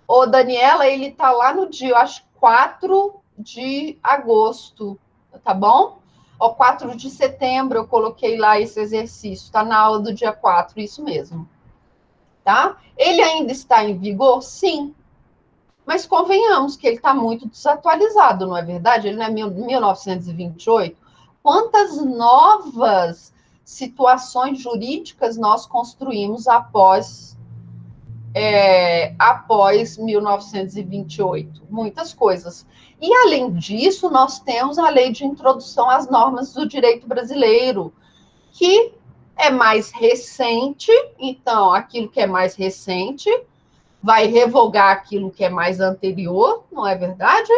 O Daniela, ele tá lá no dia, eu acho, 4 de agosto, tá bom? Ó, 4 de setembro eu coloquei lá esse exercício, tá na aula do dia 4, isso mesmo. Tá? Ele ainda está em vigor? Sim. Mas convenhamos que ele está muito desatualizado, não é verdade? Ele não é 1928. Quantas novas situações jurídicas nós construímos após 1928, muitas coisas. E, além disso, nós temos a Lei de Introdução às Normas do Direito Brasileiro, que é mais recente, então, aquilo que é mais recente vai revogar aquilo que é mais anterior, não é verdade?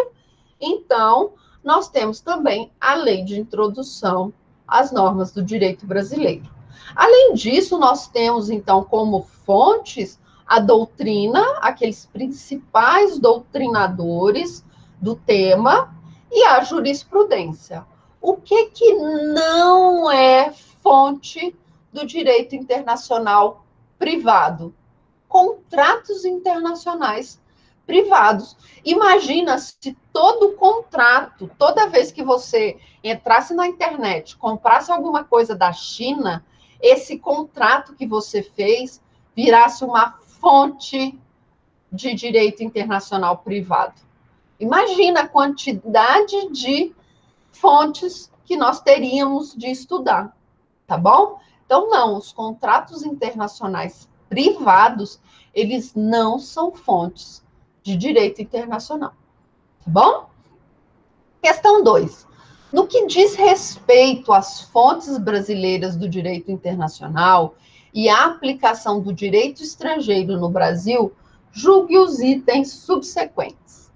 Então, nós temos também a Lei de Introdução às Normas do Direito Brasileiro. Além disso, nós temos, então, como fontes a doutrina, aqueles principais doutrinadores do tema, e a jurisprudência. O que não é fonte do direito internacional privado? Contratos internacionais privados. Imagina se todo contrato, toda vez que você entrasse na internet, comprasse alguma coisa da China, esse contrato que você fez virasse uma fonte de direito internacional privado. Imagina a quantidade de fontes que nós teríamos de estudar, tá bom? Então, não, os contratos internacionais privados, eles não são fontes de direito internacional, tá bom? Questão 2. No que diz respeito às fontes brasileiras do direito internacional e à aplicação do direito estrangeiro no Brasil, julgue os itens subsequentes.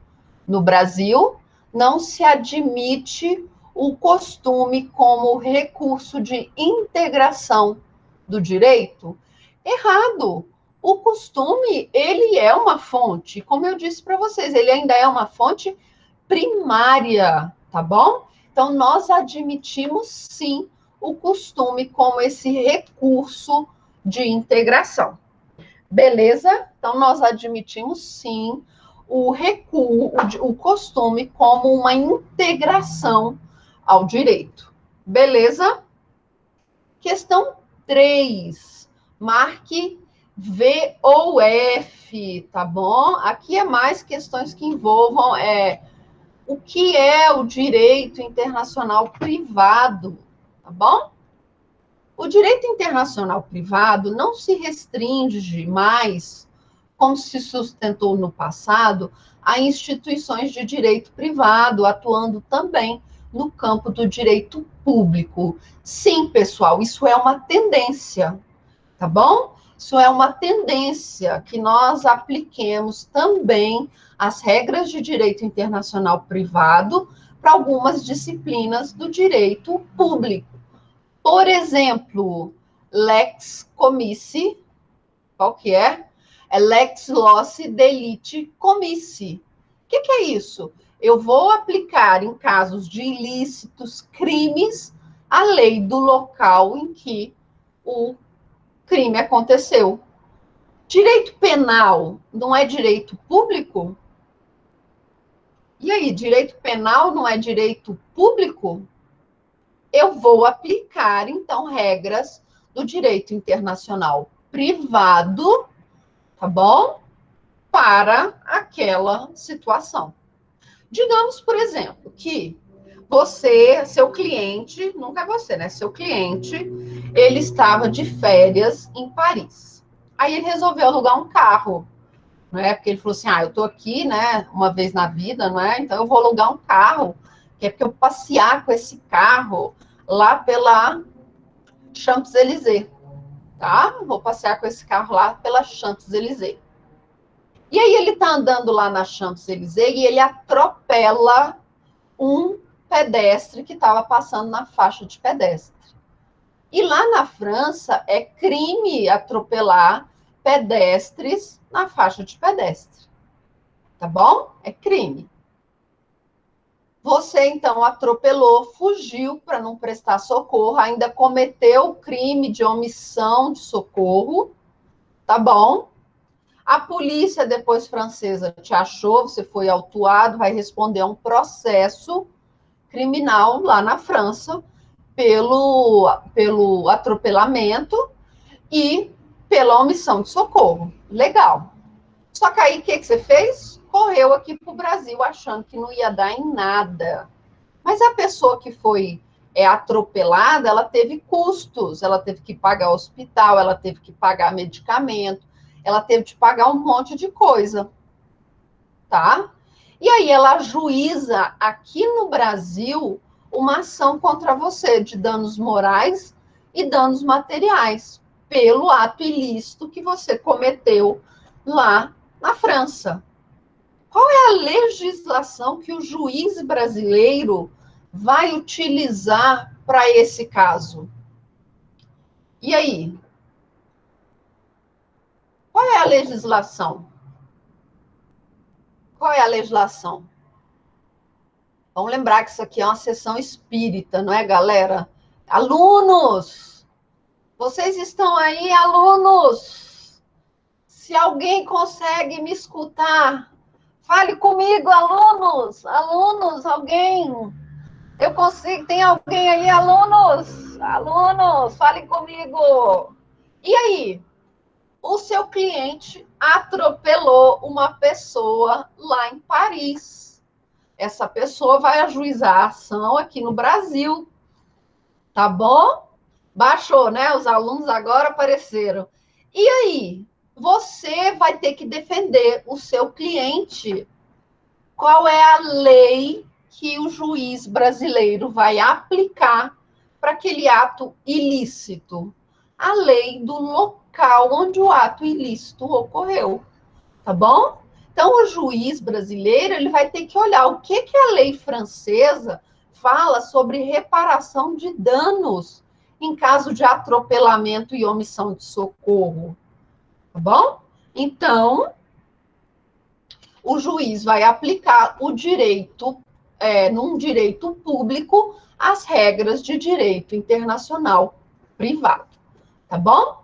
No Brasil, não se admite o costume como recurso de integração do direito? Errado. O costume, ele é uma fonte, como eu disse para vocês, ele ainda é uma fonte primária, tá bom? Então, nós admitimos, sim, o costume como esse recurso de integração. Beleza? Então, nós admitimos, sim, o recuo, o costume como uma integração ao direito. Beleza? Questão 3. Marque V ou F, tá bom? Aqui é mais questões que envolvam o que é o direito internacional privado, tá bom? O direito internacional privado não se restringe mais, como se sustentou no passado, a instituições de direito privado, atuando também no campo do direito público. Sim, pessoal, isso é uma tendência, tá bom? Isso é uma tendência que nós apliquemos também as regras de direito internacional privado para algumas disciplinas do direito público. Por exemplo, lex commissi, qual que é? É lex loci deliti commissi. O que é isso? Eu vou aplicar em casos de ilícitos, crimes, a lei do local em que o crime aconteceu. Direito penal não é direito público? E aí, direito penal não é direito público? Eu vou aplicar, então, regras do direito internacional privado, tá bom? Para aquela situação. Digamos, por exemplo, que você, seu cliente, nunca é você, né? Seu cliente, ele estava de férias em Paris. Aí ele resolveu alugar um carro, não é? Porque ele falou assim, eu tô aqui, né, uma vez na vida, não é? Então eu vou alugar um carro, que é porque eu vou passear com esse carro lá pela Champs-Élysées, tá? Vou passear com esse carro lá pela Champs-Élysées. E aí ele tá andando lá na Champs-Élysées e ele atropela um pedestre que estava passando na faixa de pedestre. E lá na França é crime atropelar pedestres na faixa de pedestre. Tá bom? É crime. Você, então, atropelou, fugiu para não prestar socorro, ainda cometeu o crime de omissão de socorro, tá bom? A polícia, depois francesa, te achou, você foi autuado, vai responder a um processo criminal lá na França pelo atropelamento e pela omissão de socorro. Legal. Só que aí, o que você fez? Correu aqui para o Brasil, achando que não ia dar em nada. Mas a pessoa que foi atropelada, ela teve custos, ela teve que pagar hospital, ela teve que pagar medicamento, ela teve que pagar um monte de coisa, tá? E aí ela ajuiza aqui no Brasil uma ação contra você de danos morais e danos materiais pelo ato ilícito que você cometeu lá na França. Qual é a legislação que o juiz brasileiro vai utilizar para esse caso? E aí? Qual é a legislação? Qual é a legislação? Vamos lembrar que isso aqui é uma sessão espírita, não é, galera? Alunos! Vocês estão aí, alunos? Se alguém consegue me escutar, fale comigo, alunos! Alunos, alguém? Eu consigo, tem alguém aí, alunos? Alunos, falem comigo! E aí? O seu cliente atropelou uma pessoa lá em Paris. Essa pessoa vai ajuizar a ação aqui no Brasil, tá bom? Baixou, né? Os alunos agora apareceram. E aí? Você vai ter que defender o seu cliente. Qual é a lei que o juiz brasileiro vai aplicar para aquele ato ilícito? A lei do local onde o ato ilícito ocorreu, tá bom? Então, o juiz brasileiro ele vai ter que olhar o que a lei francesa fala sobre reparação de danos em caso de atropelamento e omissão de socorro, tá bom? Então, o juiz vai aplicar o direito, num direito público, as regras de direito internacional privado, tá bom?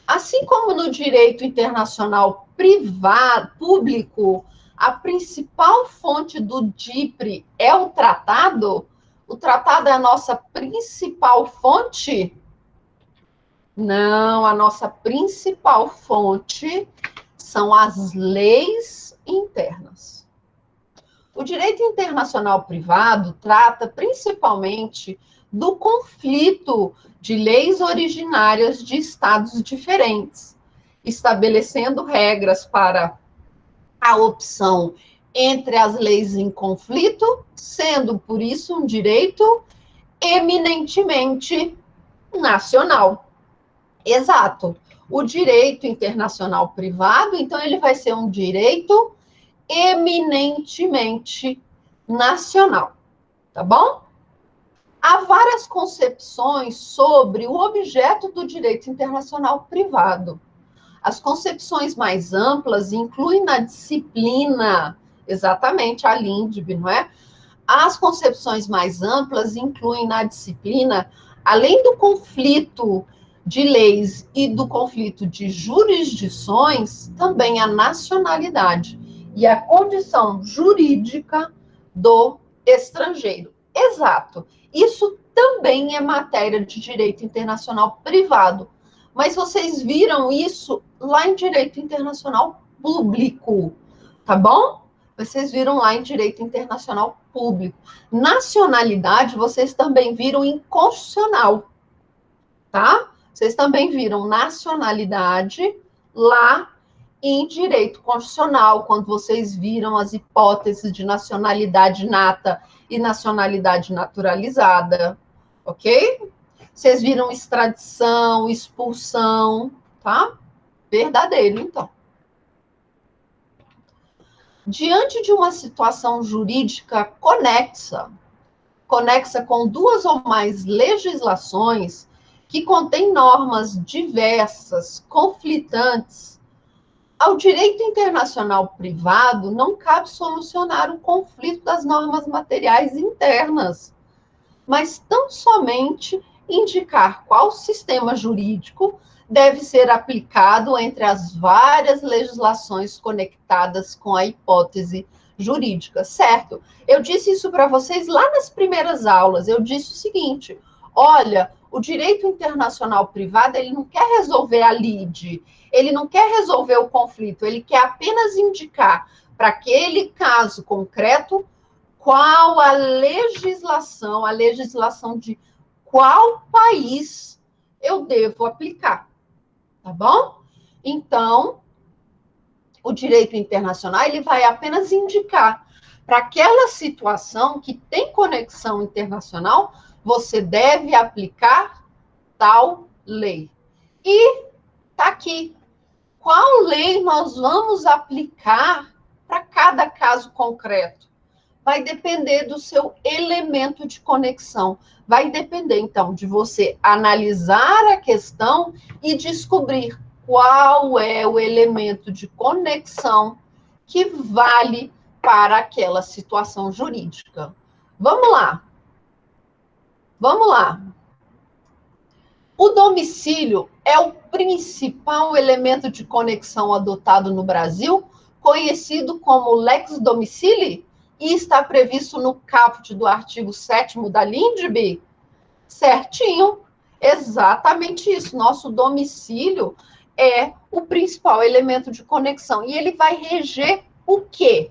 Assim como no direito internacional privado, público, a principal fonte do DIPRE é o tratado? O tratado é a nossa principal fonte? Não, a nossa principal fonte são as leis internas. O direito internacional privado trata principalmente do conflito de leis originárias de estados diferentes, estabelecendo regras para a opção entre as leis em conflito, sendo por isso um direito eminentemente nacional. Exato. O direito internacional privado, então, ele vai ser um direito eminentemente nacional, tá bom? Há várias concepções sobre o objeto do direito internacional privado. As concepções mais amplas incluem na disciplina, exatamente, a LINDB, não é? As concepções mais amplas incluem na disciplina, além do conflito de leis e do conflito de jurisdições, também a nacionalidade e a condição jurídica do estrangeiro. Exato. Isso também é matéria de direito internacional privado. Mas vocês viram isso lá em direito internacional público, tá bom? Vocês viram lá em direito internacional público. Nacionalidade, vocês também viram em constitucional, tá? Vocês também viram nacionalidade lá em direito constitucional, quando vocês viram as hipóteses de nacionalidade nata e nacionalidade naturalizada, ok? Vocês viram extradição, expulsão, tá? Verdadeiro, então. Diante de uma situação jurídica conexa com duas ou mais legislações que contêm normas diversas, conflitantes, ao direito internacional privado não cabe solucionar o conflito das normas materiais internas, mas tão somente indicar qual sistema jurídico deve ser aplicado entre as várias legislações conectadas com a hipótese jurídica, certo? Eu disse isso para vocês lá nas primeiras aulas. Eu disse o seguinte: olha, o direito internacional privado, ele não quer resolver a lide, ele não quer resolver o conflito, ele quer apenas indicar para aquele caso concreto qual a legislação de qual país eu devo aplicar, tá bom? Então, o direito internacional, ele vai apenas indicar para aquela situação que tem conexão internacional, você deve aplicar tal lei. E tá aqui, qual lei nós vamos aplicar para cada caso concreto? Vai depender do seu elemento de conexão. Vai depender, então, de você analisar a questão e descobrir qual é o elemento de conexão que vale para aquela situação jurídica. Vamos lá. Vamos lá. O domicílio é o principal elemento de conexão adotado no Brasil, conhecido como lex domicilii, e está previsto no caput do artigo 7º da LINDB? Certinho, exatamente isso. Nosso domicílio é o principal elemento de conexão. E ele vai reger o quê?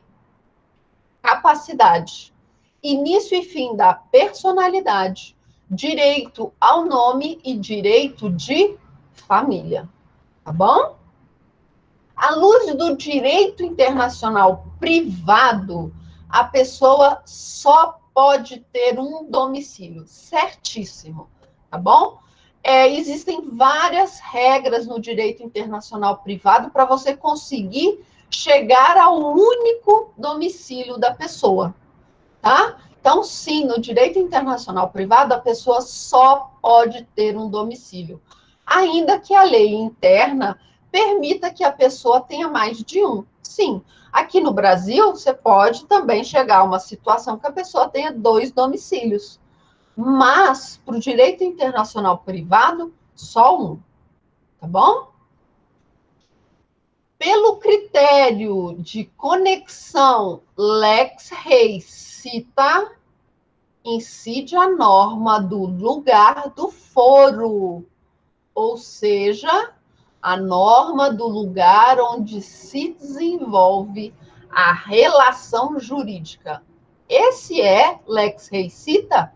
Capacidade, início e fim da personalidade, direito ao nome e direito de família. Tá bom? À luz do direito internacional privado, a pessoa só pode ter um domicílio. Certíssimo. Tá bom? Existem várias regras no direito internacional privado para você conseguir chegar ao único domicílio da pessoa. Tá? Então, sim, no direito internacional privado, a pessoa só pode ter um domicílio, ainda que a lei interna permita que a pessoa tenha mais de um. Sim, aqui no Brasil, você pode também chegar a uma situação que a pessoa tenha 2 domicílios, mas, para o direito internacional privado, só um, tá bom? Pelo critério de conexão lex rei cita, incide a norma do lugar do foro, ou seja, a norma do lugar onde se desenvolve a relação jurídica. Esse é lex rei cita?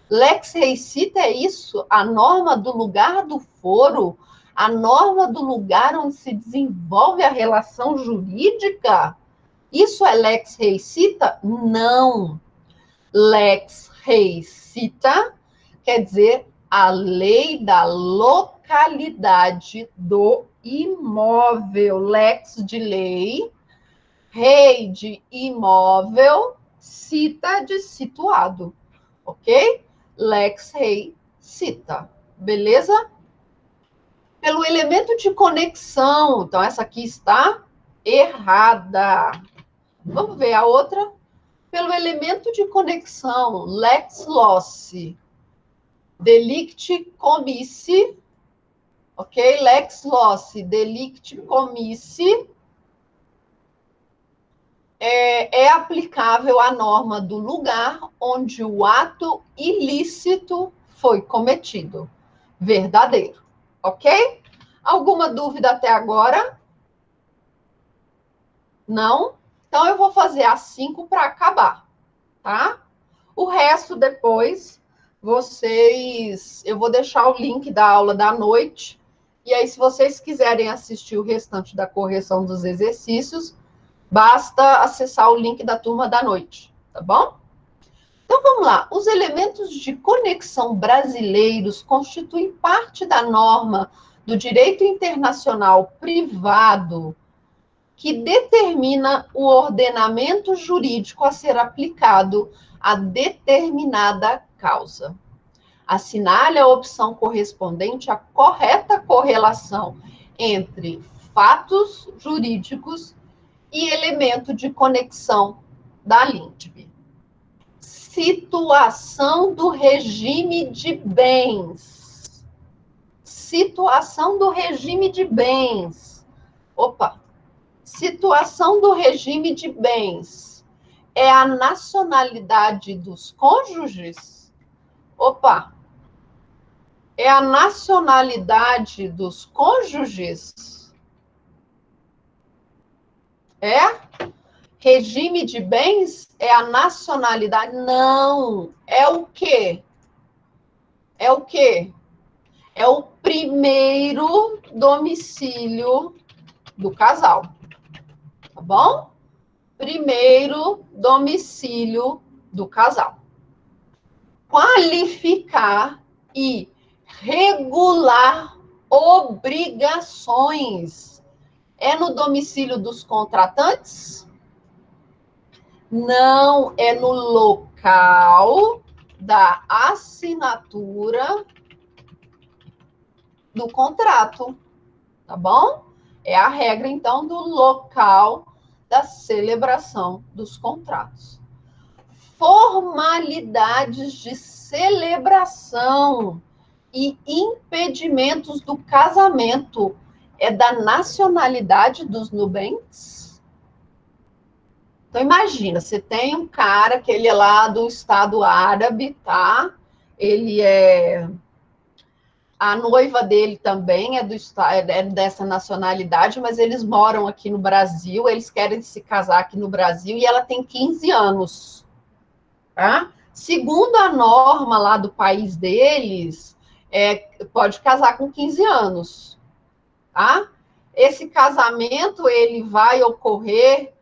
Lex rei cita é isso, a norma do lugar do foro, a norma do lugar onde se desenvolve a relação jurídica. Isso é lex rei cita? Não. Lex rei cita quer dizer a lei da localidade do imóvel. Lex de lei, rei de imóvel, cita de situado, ok? Lex rei cita, beleza? Pelo elemento de conexão, então essa aqui está errada. Vamos ver a outra? Pelo elemento de conexão, lex loci, delicti commissi, ok? Lex loci, delicti commissi, é aplicável à norma do lugar onde o ato ilícito foi cometido. Verdadeiro, ok? Alguma dúvida até agora? Não? Então, eu vou fazer as 5 para acabar, tá? O resto, depois, eu vou deixar o link da aula da noite, e aí, se vocês quiserem assistir o restante da correção dos exercícios, basta acessar o link da turma da noite, tá bom? Então, vamos lá. Os elementos de conexão brasileiros constituem parte da norma do direito internacional privado que determina o ordenamento jurídico a ser aplicado a determinada causa. Assinale a opção correspondente à correta correlação entre fatos jurídicos e elemento de conexão da LINDB. Situação do regime de bens. Situação do regime de bens. Opa! Situação do regime de bens é a nacionalidade dos cônjuges? Opa! É a nacionalidade dos cônjuges? É? Regime de bens é a nacionalidade? Não. É o quê? É o quê? É o primeiro domicílio do casal. Tá bom? Primeiro domicílio do casal. Qualificar e regular obrigações. É no domicílio dos contratantes? Não, é no local da assinatura do contrato, tá bom? É a regra, então, do local da celebração dos contratos. Formalidades de celebração e impedimentos do casamento é da nacionalidade dos nubentes? Então, imagina, você tem um cara que ele é lá do estado árabe, tá? Ele é... A noiva dele também é dessa nacionalidade, mas eles moram aqui no Brasil, eles querem se casar aqui no Brasil e ela tem 15 anos. Tá? Segundo a norma lá do país deles, pode casar com 15 anos. Tá? Esse casamento, ele vai ocorrer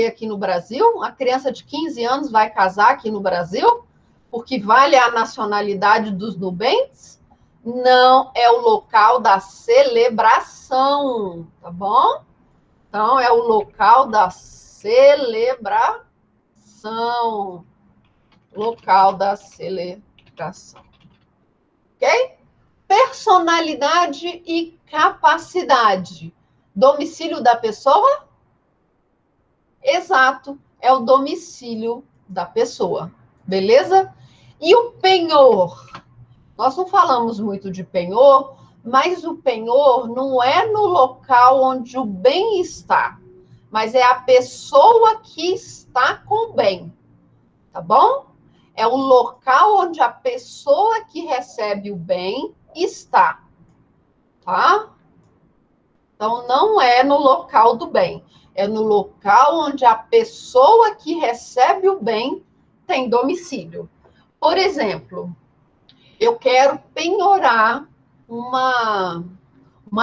aqui no Brasil? A criança de 15 anos vai casar aqui no Brasil? Porque vale a nacionalidade dos nubentes? Não, é o local da celebração, tá bom? Então, é o local da celebração. Local da celebração. Ok? Personalidade e capacidade. Domicílio da pessoa? Exato, é o domicílio da pessoa. Beleza? E o penhor? Nós não falamos muito de penhor, Mas o penhor não é no local onde o bem está, mas é a pessoa que está com o bem, tá bom? É o local onde a pessoa que recebe o bem está, tá? Então, não é no local do bem, é no local onde a pessoa que recebe o bem tem domicílio. Por exemplo, eu quero penhorar uma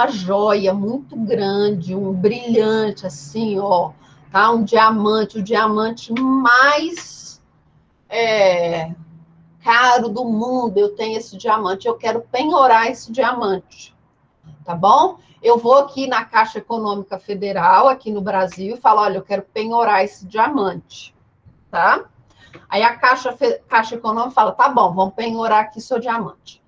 joia muito grande, um brilhante, assim, ó, tá? Um diamante, o diamante mais caro do mundo. Eu tenho esse diamante, eu quero penhorar esse diamante, tá bom? Eu vou aqui na Caixa Econômica Federal, aqui no Brasil, e falo, olha, eu quero penhorar esse diamante, tá? Aí a Caixa Econômica fala, tá bom, vamos penhorar aqui seu diamante.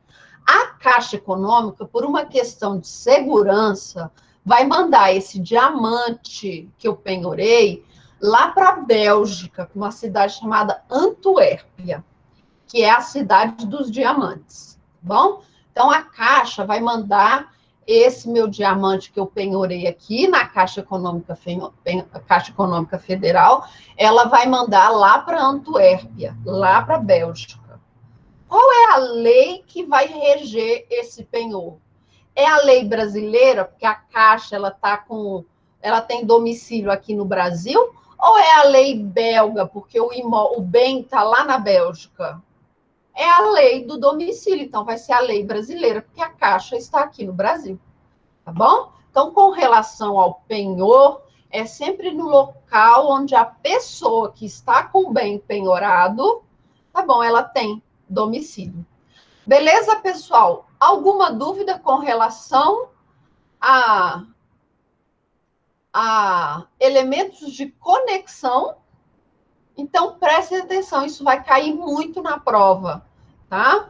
A Caixa Econômica, por uma questão de segurança, vai mandar esse diamante que eu penhorei lá para a Bélgica, uma cidade chamada Antuérpia, que é a cidade dos diamantes, tá bom? Então, a Caixa vai mandar esse meu diamante que eu penhorei aqui na Caixa Econômica Federal, ela vai mandar lá para Antuérpia, lá para a Bélgica. Qual é a lei que vai reger esse penhor? É a lei brasileira, porque a Caixa ela tem domicílio aqui no Brasil, ou é a lei belga, porque o bem está lá na Bélgica? É a lei do domicílio, então vai ser a lei brasileira, porque a Caixa está aqui no Brasil, tá bom? Então, com relação ao penhor, é sempre no local onde a pessoa que está com o bem penhorado, tá bom, ela tem domicílio. Beleza, pessoal? Alguma dúvida com relação a elementos de conexão? Então, prestem atenção, isso vai cair muito na prova, tá?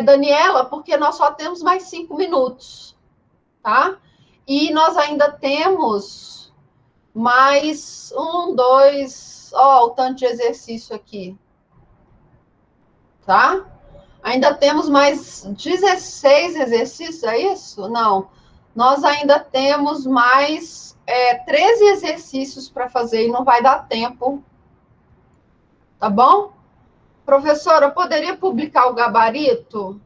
Daniela, porque nós só temos mais 5 minutos, tá? E nós ainda temos mais 1, 2, ó, o tanto de exercício aqui, tá? Ainda temos mais 16 exercícios, é isso? Não. Nós ainda temos mais 13 exercícios para fazer e não vai dar tempo. Tá bom? Professora, eu poderia publicar o gabarito?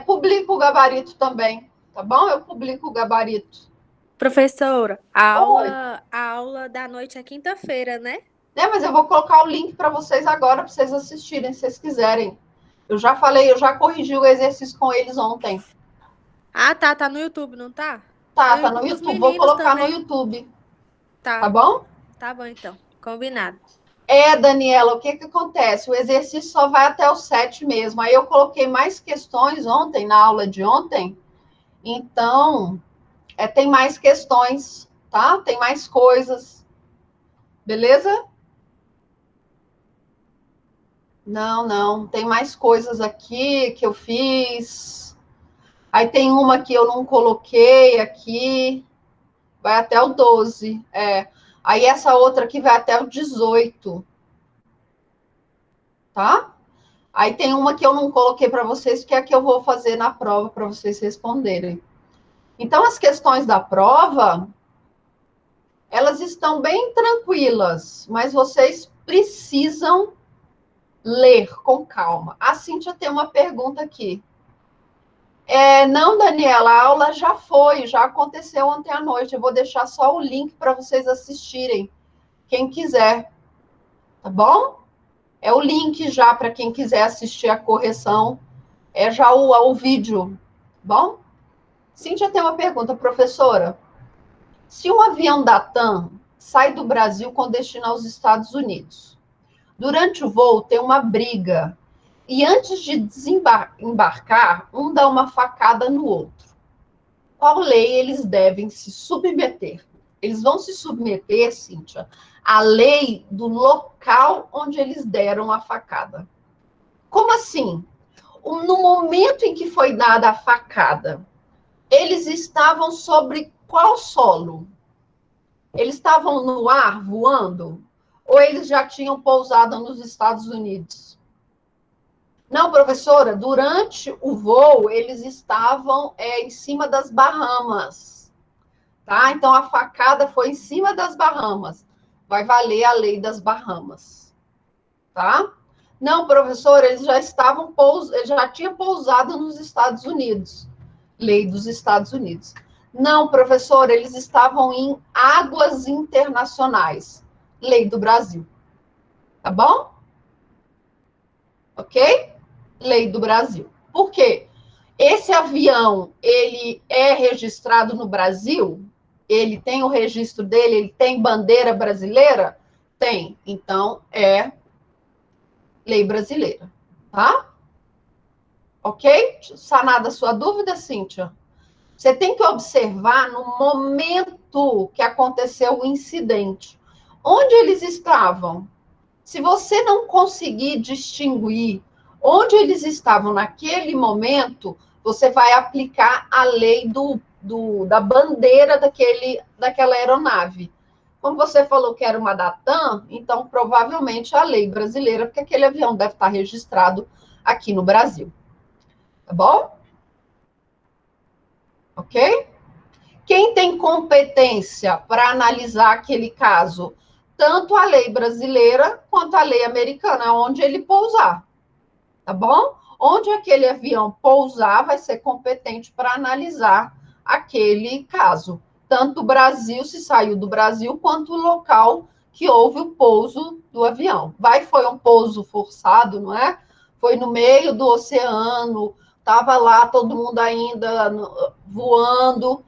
Publico o gabarito também, tá bom? Eu publico o gabarito. Professora, Oi. a aula da noite é quinta-feira, né? Mas eu vou colocar o link para vocês agora, para vocês assistirem, se vocês quiserem. Eu já falei, eu já corrigi o exercício com eles ontem. Ah, tá no YouTube, não tá? Tá, No tá no YouTube dos YouTube. Vou meninos colocar no também. YouTube, tá Tá, bom? tá bom então. Combinado. Daniela, o que acontece? O exercício só vai até o 7 mesmo. Aí eu coloquei mais questões ontem, na aula de ontem. Então, tem mais questões, tá? Tem mais coisas. Beleza? Não, não. Tem mais coisas aqui que eu fiz. Aí tem uma que eu não coloquei aqui. Vai até o 12. Aí essa outra aqui vai até o 18. Tá? Aí tem uma que eu não coloquei para vocês, que é a que eu vou fazer na prova para vocês responderem. Então, as questões da prova, elas estão bem tranquilas, mas vocês precisam ler com calma. A Cíntia tem uma pergunta aqui. Não, Daniela, a aula já foi, já aconteceu ontem à noite. Eu vou deixar só o link para vocês assistirem, quem quiser. Tá bom? É o link já para quem quiser assistir a correção. É já o vídeo. Bom? Cíntia tem uma pergunta, professora. Se um avião da TAM sai do Brasil com destino aos Estados Unidos, durante o voo tem uma briga e antes de desembarcar, um dá uma facada no outro. Qual lei eles devem se submeter? Eles vão se submeter, Cíntia, à lei do local onde eles deram a facada. Como assim? No momento em que foi dada a facada, eles estavam sobre qual solo? Eles estavam no ar, voando? Ou eles já tinham pousado nos Estados Unidos? Não, professora, durante o voo, eles estavam em cima das Bahamas, tá? Então, a facada foi em cima das Bahamas. Vai valer a lei das Bahamas, tá? Não, professora, eles já estavam já tinham pousado nos Estados Unidos. Lei dos Estados Unidos. Não, professora, eles estavam em águas internacionais. Lei do Brasil. Tá bom? Ok? Lei do Brasil. Por quê? Esse avião, ele é registrado no Brasil? Ele tem o registro dele? Ele tem bandeira brasileira? Tem. Então, é lei brasileira. Tá? Ok? Sanada a sua dúvida, Cíntia? Você tem que observar no momento que aconteceu o incidente. Onde eles estavam? Se você não conseguir distinguir onde eles estavam naquele momento, você vai aplicar a lei da bandeira daquela aeronave. Como você falou que era uma da TAM, então provavelmente a lei brasileira, porque aquele avião deve estar registrado aqui no Brasil. Tá bom? Ok? Quem tem competência para analisar aquele caso? Tanto a lei brasileira quanto a lei americana, onde ele pousar. Tá bom? Onde aquele avião pousar vai ser competente para analisar aquele caso. Tanto o Brasil, se saiu do Brasil, quanto o local que houve o pouso do avião. Foi um pouso forçado, não é? Foi no meio do oceano, estava lá todo mundo ainda voando,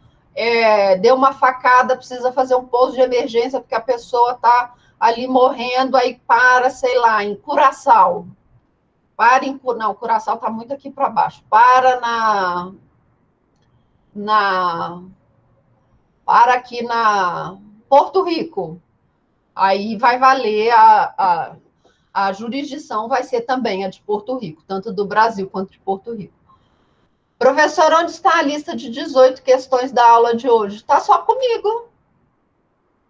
deu uma facada, precisa fazer um pouso de emergência, porque a pessoa está ali morrendo, aí para, sei lá, em Curaçao. Não, Curaçao está muito aqui para baixo. Para aqui na Porto Rico. Aí vai valer a jurisdição, vai ser também a de Porto Rico, tanto do Brasil quanto de Porto Rico. Professor, onde está a lista de 18 questões da aula de hoje? Está só comigo.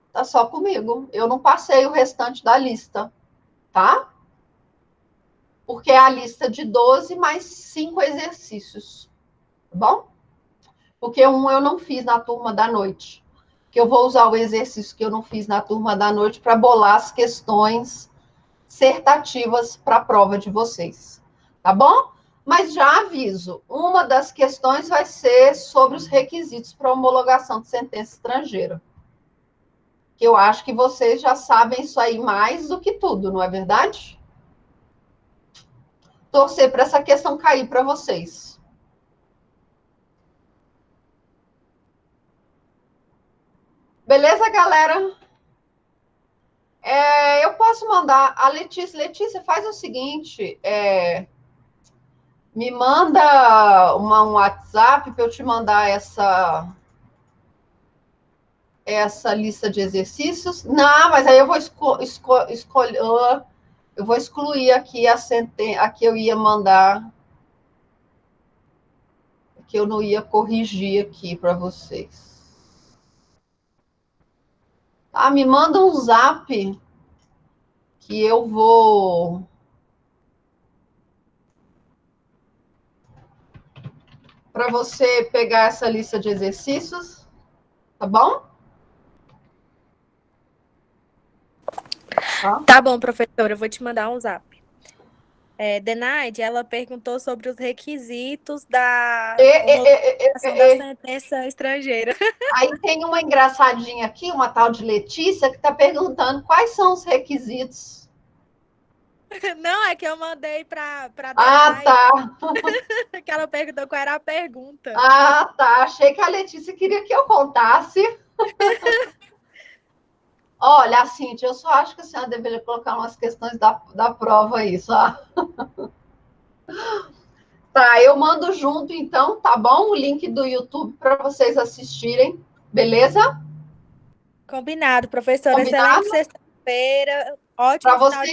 Está só comigo. Eu não passei o restante da lista, tá? Porque é a lista de 12 mais 5 exercícios. Tá bom? Porque eu não fiz na turma da noite. Que eu vou usar o exercício que eu não fiz na turma da noite para bolar as questões dissertativas para a prova de vocês. Tá bom? Mas já aviso, uma das questões vai ser sobre os requisitos para homologação de sentença estrangeira. Que eu acho que vocês já sabem isso aí mais do que tudo, não é verdade? Torcer para essa questão cair para vocês. Beleza, galera? Eu posso mandar a Letícia. Letícia, faz o seguinte, me manda um WhatsApp para eu te mandar essa lista de exercícios. Não, mas aí eu vou escolher, eu vou excluir aqui a sentença, aqui eu ia mandar, que eu não ia corrigir aqui para vocês. Tá, me manda um zap que eu vou... para você pegar essa lista de exercícios, tá bom? Tá bom, professora, eu vou te mandar um zap. Denaide, ela perguntou sobre os requisitos da sentença estrangeira. Aí tem uma engraçadinha aqui, uma tal de Letícia, que está perguntando quais são os requisitos. Não, é que eu mandei para Denaide. Tá. Que ela perguntou qual era a pergunta. Ah, tá. Achei que a Letícia queria que eu contasse. Olha, Cíntia, eu só acho que a senhora deveria colocar umas questões da prova aí, só. Tá, eu mando junto, então, tá bom? O link do YouTube para vocês assistirem, beleza? Combinado, professora. Combinado? Excelente sexta-feira. Ótimo final de